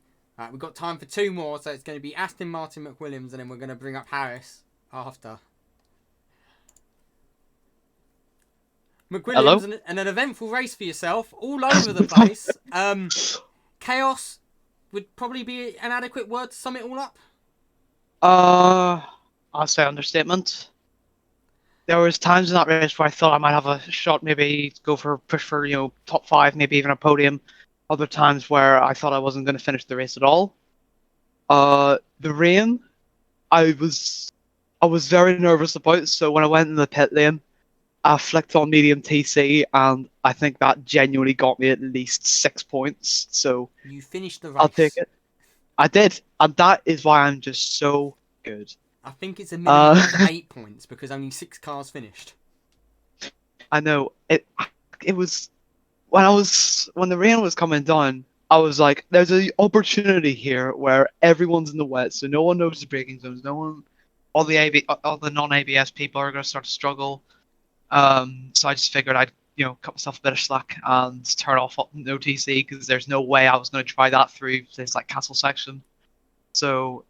We've got time for 2 more, so it's going to be Aston Martin McWilliams, and then we're going to bring up Harris after. McWilliams, and an eventful race for yourself, all over the place. Chaos would probably be an adequate word to sum it all up. I'll say understatement. There was times in that race where I thought I might have a shot, maybe push for top 5, maybe even a podium. Other times where I thought I wasn't going to finish the race at all. The rain, I was very nervous about. So when I went in the pit lane, I flicked on medium TC, and I think that genuinely got me at least 6 points. So you finished the race. I'll take it. I did, and that is why I'm just so good. I think it's a minimum of 8 points because only 6 cars finished. I know it was when the rain was coming down, I was like, there's an opportunity here where everyone's in the wet, so no one knows the braking zones. No one, all the non-ABS people are gonna start to struggle. So I just figured I'd cut myself a bit of slack and turn off no TC because there's no way I was gonna try that through this like castle section. So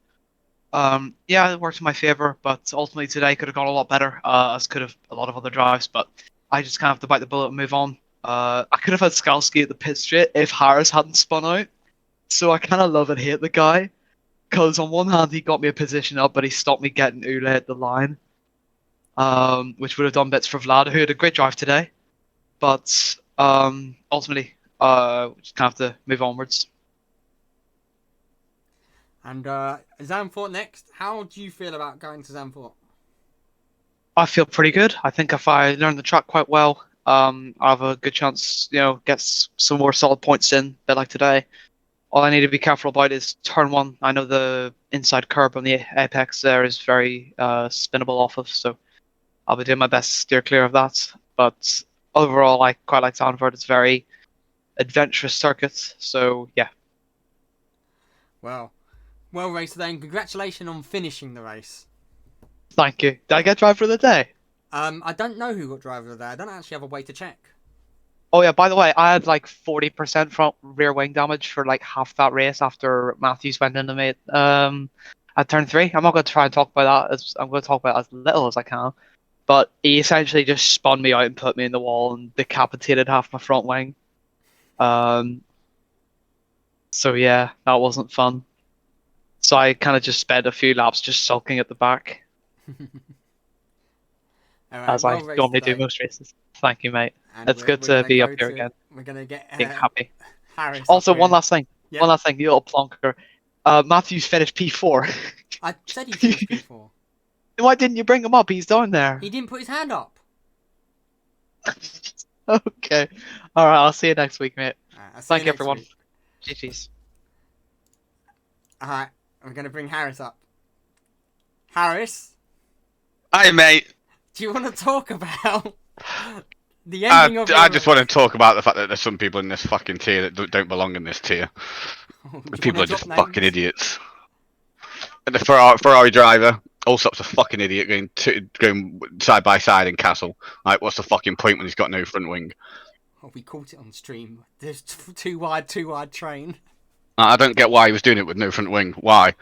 yeah, it worked in my favor, but ultimately today could have gone a lot better, as could have a lot of other drives. But I just kind of have to bite the bullet and move on. I could have had Skalski at the pit straight if Harris hadn't spun out. So I kind of love and hate the guy, because on one hand he got me a position up, but he stopped me getting Ule at the line, which would have done bits for Vlad, who had a great drive today. But ultimately, just kind of have to move onwards. And Zandvoort next. How do you feel about going to Zandvoort? I feel pretty good. I think if I learn the track quite well, I have a good chance, get some more solid points in, a bit like today. All I need to be careful about is turn one. I know the inside curb on the apex there is very spinnable off of, so I'll be doing my best to steer clear of that. But overall, I quite like Zandvoort. It's a very adventurous circuit, so yeah. Well raced today, and congratulations on finishing the race. Thank you. Did I get driver of the day? I don't know who got driver of the day. I don't actually have a way to check. Oh yeah, by the way, I had like 40% front rear wing damage for like half that race after Matthews went into me at turn 3. I'm not going to try and talk about that. I'm going to talk about it as little as I can. But he essentially just spun me out and put me in the wall and decapitated half my front wing. So yeah, that wasn't fun. So I kind of just spent a few laps just sulking at the back, Right, as I normally do most races. Thank you, mate. It's good to be up here again. We're going to get Being happy. Harris. Also, one last thing. Yeah. One last thing, you little plonker. Matthews finished P4. I said he finished P4. Why didn't you bring him up? He's down there. He didn't put his hand up. Okay. Alright, I'll see you next week, mate. Right, Thank you, everyone. GG's. Alright, I'm going to bring Harris up. Harris, Hi, mate. do you want to talk about the ending of I just want to talk about the fact that there's some people in this fucking tier that don't belong in this tier. People are just fucking idiots. And the Ferrari driver, all sorts of fucking idiot going side by side in Castle. Like, what's the fucking point when he's got no front wing? Oh, we caught it on stream. There's too wide train. I don't get why he was doing it with no front wing. Why?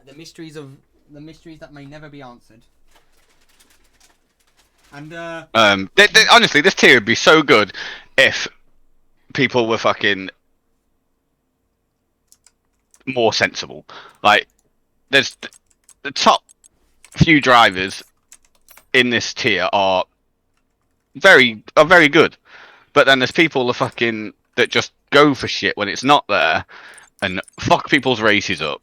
The mysteries that may never be answered. And honestly, this tier would be so good if people were fucking more sensible. Like, there's the top few drivers in this tier are very good, but then there's people that just go for shit when it's not there and fuck people's races up.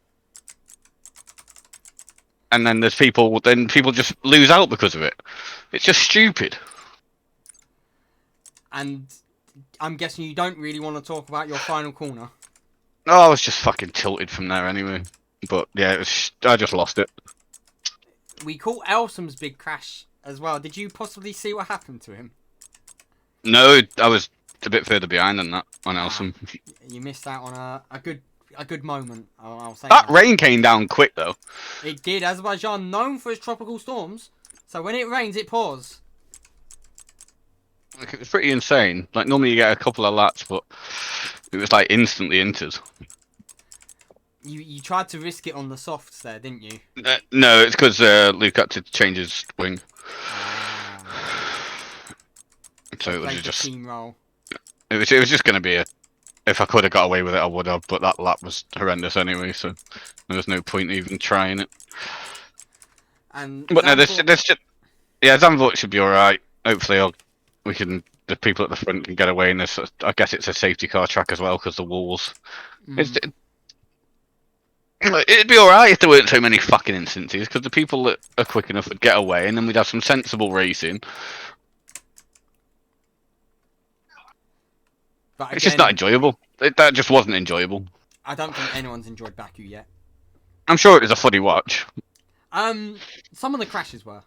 And then people just lose out because of it. It's just stupid. And I'm guessing you don't really want to talk about your final corner. Oh, I was just fucking tilted from there anyway. But yeah, I just lost it. We caught Elsom's big crash as well. Did you possibly see what happened to him? No, I was a bit further behind than that on Elsom. You missed out on a good moment. I'll say that rain came down quick though. It did. Azerbaijan known for its tropical storms, so when it rains, it pours. Like, it was pretty insane. Like, normally you get a couple of laps, but it was like instantly entered. You tried to risk it on the softs there, didn't you? No, it's because Luke had to change his wing. So it was just steamroll. It was just going to be if I could have got away with it, I would have. But that lap was horrendous anyway, so there was no point even trying it. But no, there's just Zandvoort should be all right. Hopefully, the people at the front can get away, and I guess it's a safety car track as well because the walls. It'd be all right if there weren't so many fucking instances, because the people that are quick enough would get away, and then we'd have some sensible racing. But again, it's just not enjoyable. That just wasn't enjoyable. I don't think anyone's enjoyed Baku yet. I'm sure it was a funny watch. Some of the crashes were.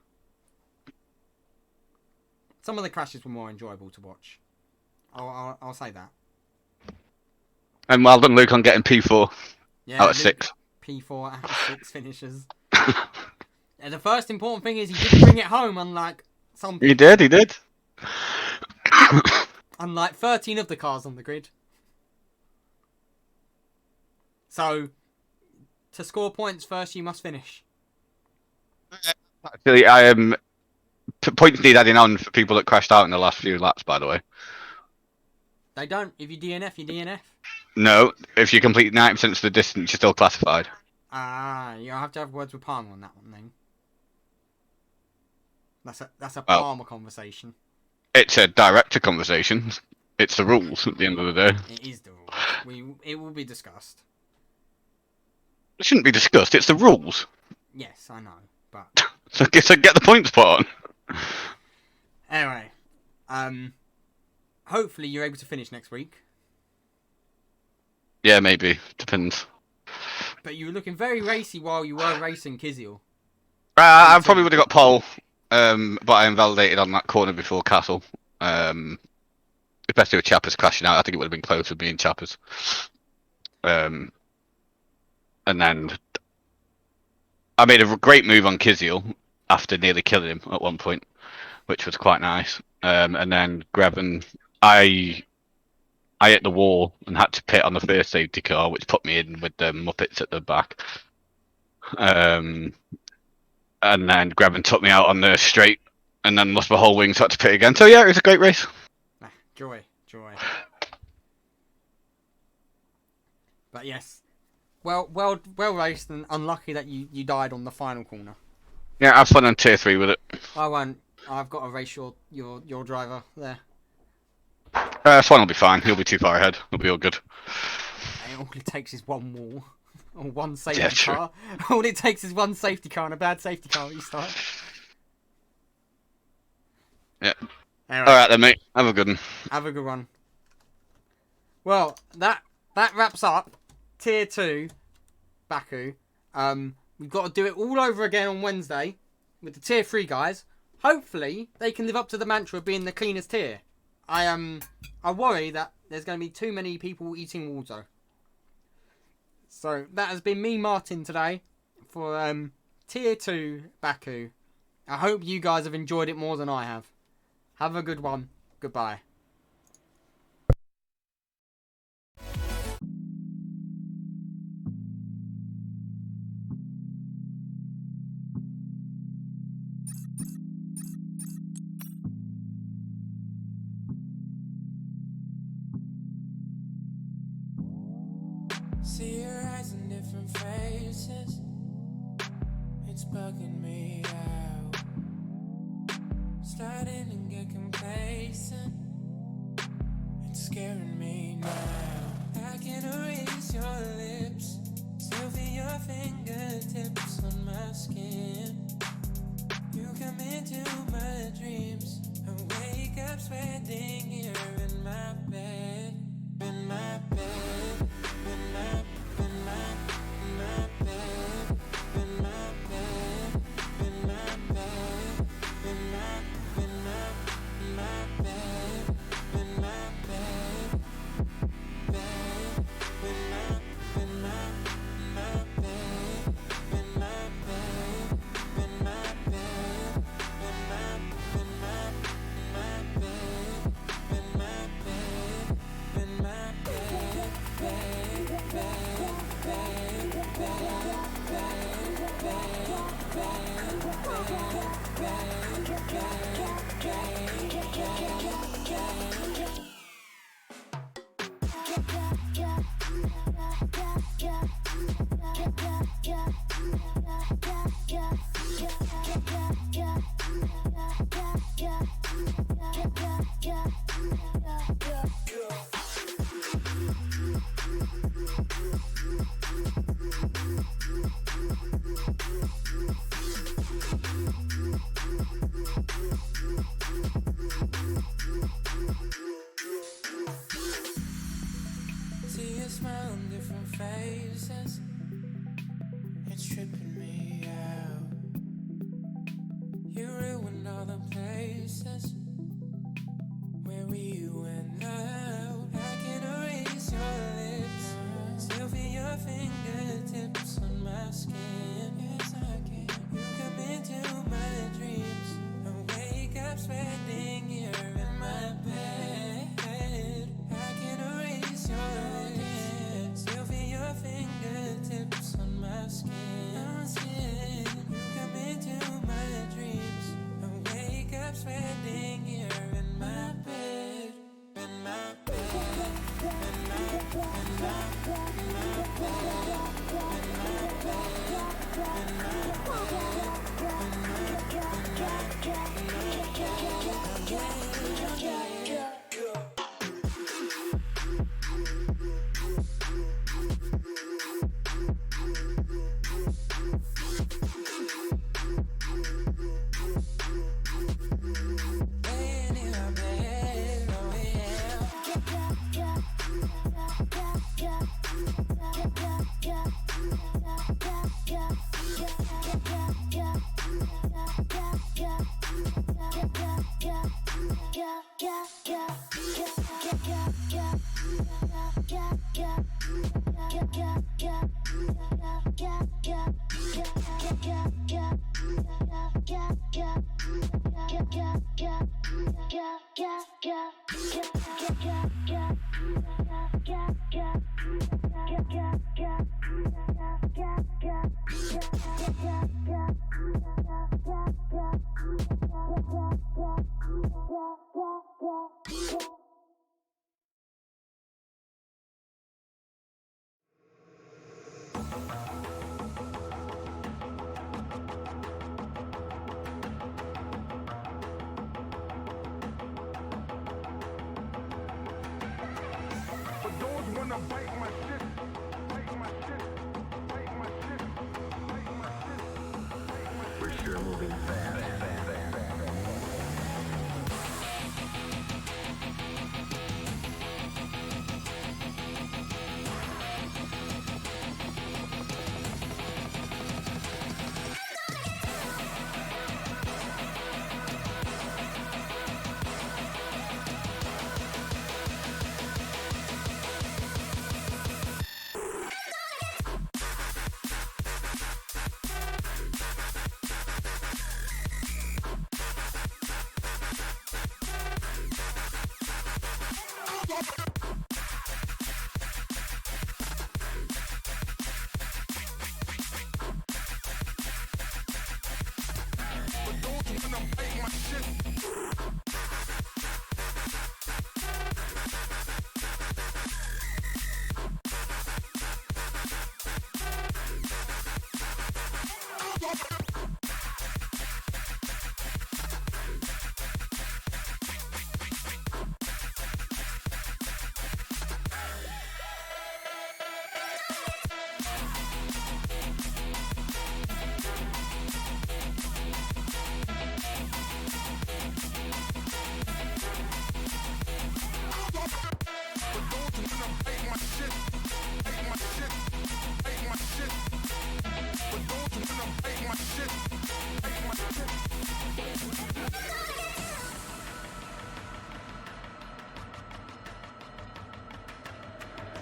some of the crashes were more enjoyable to watch. I'll say that. And well done, Luke, on getting P4 Yeah, out of Luke, 6. P4 out of 6 finishes. And the first important thing is he did bring it home, unlike some people. He did. Unlike 13 of the cars on the grid. So, to score points first, you must finish. Actually, I am. Points need adding on for people that crashed out in the last few laps, by the way. They don't. If you DNF, you DNF. No, if you complete 90% of the distance, you're still classified. You'll have to have words with Palmer on that one then. That's a Well, Palmer conversation. It's a director conversation. It's the rules at the end of the day. It is the rules. It will be discussed. It shouldn't be discussed. It's the rules. Yes, I know, but So get the points put on. anyway, hopefully you're able to finish next week. Yeah, maybe. Depends. But you were looking very racy while you were racing Kizil. I probably would have got pole, but I invalidated on that corner before Castle. Especially with Chappers crashing out, I think it would have been close with me and Chappers. And then I made a great move on Kizil after nearly killing him at one point, which was quite nice. And then Grevin, I hit the wall and had to pit on the first safety car, which put me in with the Muppets at the back. And then Grevin took me out on the straight, and then lost my whole wing, so I had to pit again. So yeah, it was a great race. Joy. But yes, well raced, and unlucky that you died on the final corner. Yeah, have fun on tier 3 with it. I won't. I've got to race your driver there. Swan will be fine. He'll be too far ahead. He'll be all good. And all it takes is one wall, or one safety Yeah, true. car. All it takes is one safety car and a bad safety car at your start. Yeah. Anyway, Alright then, mate. Have a good one. have a good one. Well, that wraps up tier 2 Baku. We've got to do it all over again on Wednesday with the tier 3 guys. Hopefully they can live up to the mantra of being the cleanest tier. I worry that there's going to be too many people eating water. So that has been me, Martin, today for tier 2 Baku. I hope you guys have enjoyed it more than I have. Have a good one. Goodbye. See your eyes in different faces. It's bugging me out. Starting to get complacent. It's scaring me now. I can erase your lips. Still feel your fingertips on my skin. You come into my dreams. I wake up sweating here in my bed. In my bed. In my bed. In my bed. In my bed. In my bed. In my bed. Bed. In my bed. In my bed. In my bed. In my bed. In my bed. In my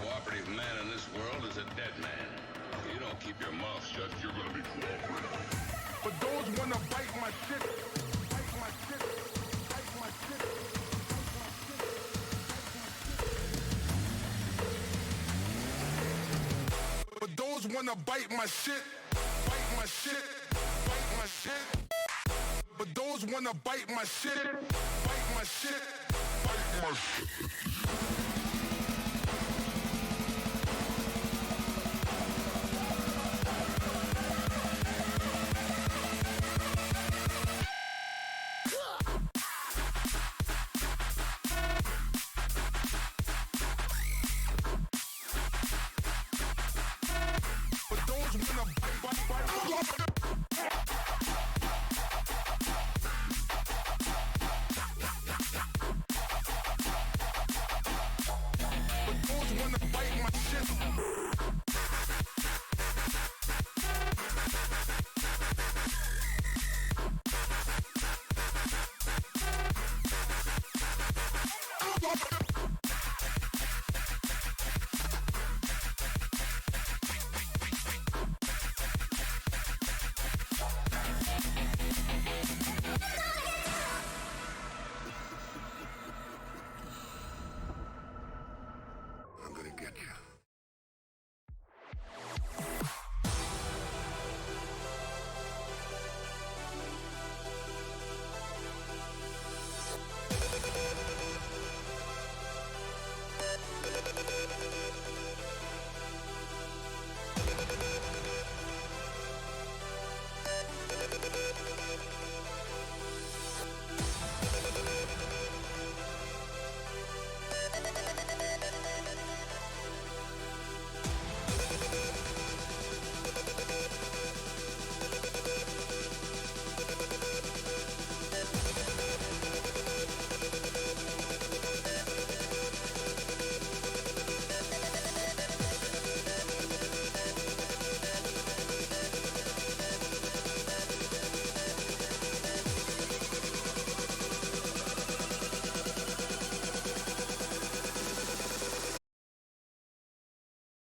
Cooperative man in this world is a dead man. If you don't keep your mouth shut, you're gonna be cooperative. But those wanna bite my shit, bite my shit, bite my shit, bite my shit, but those wanna bite my shit, bite my shit, bite my shit. But those wanna bite my shit, bite my shit, bite my shit.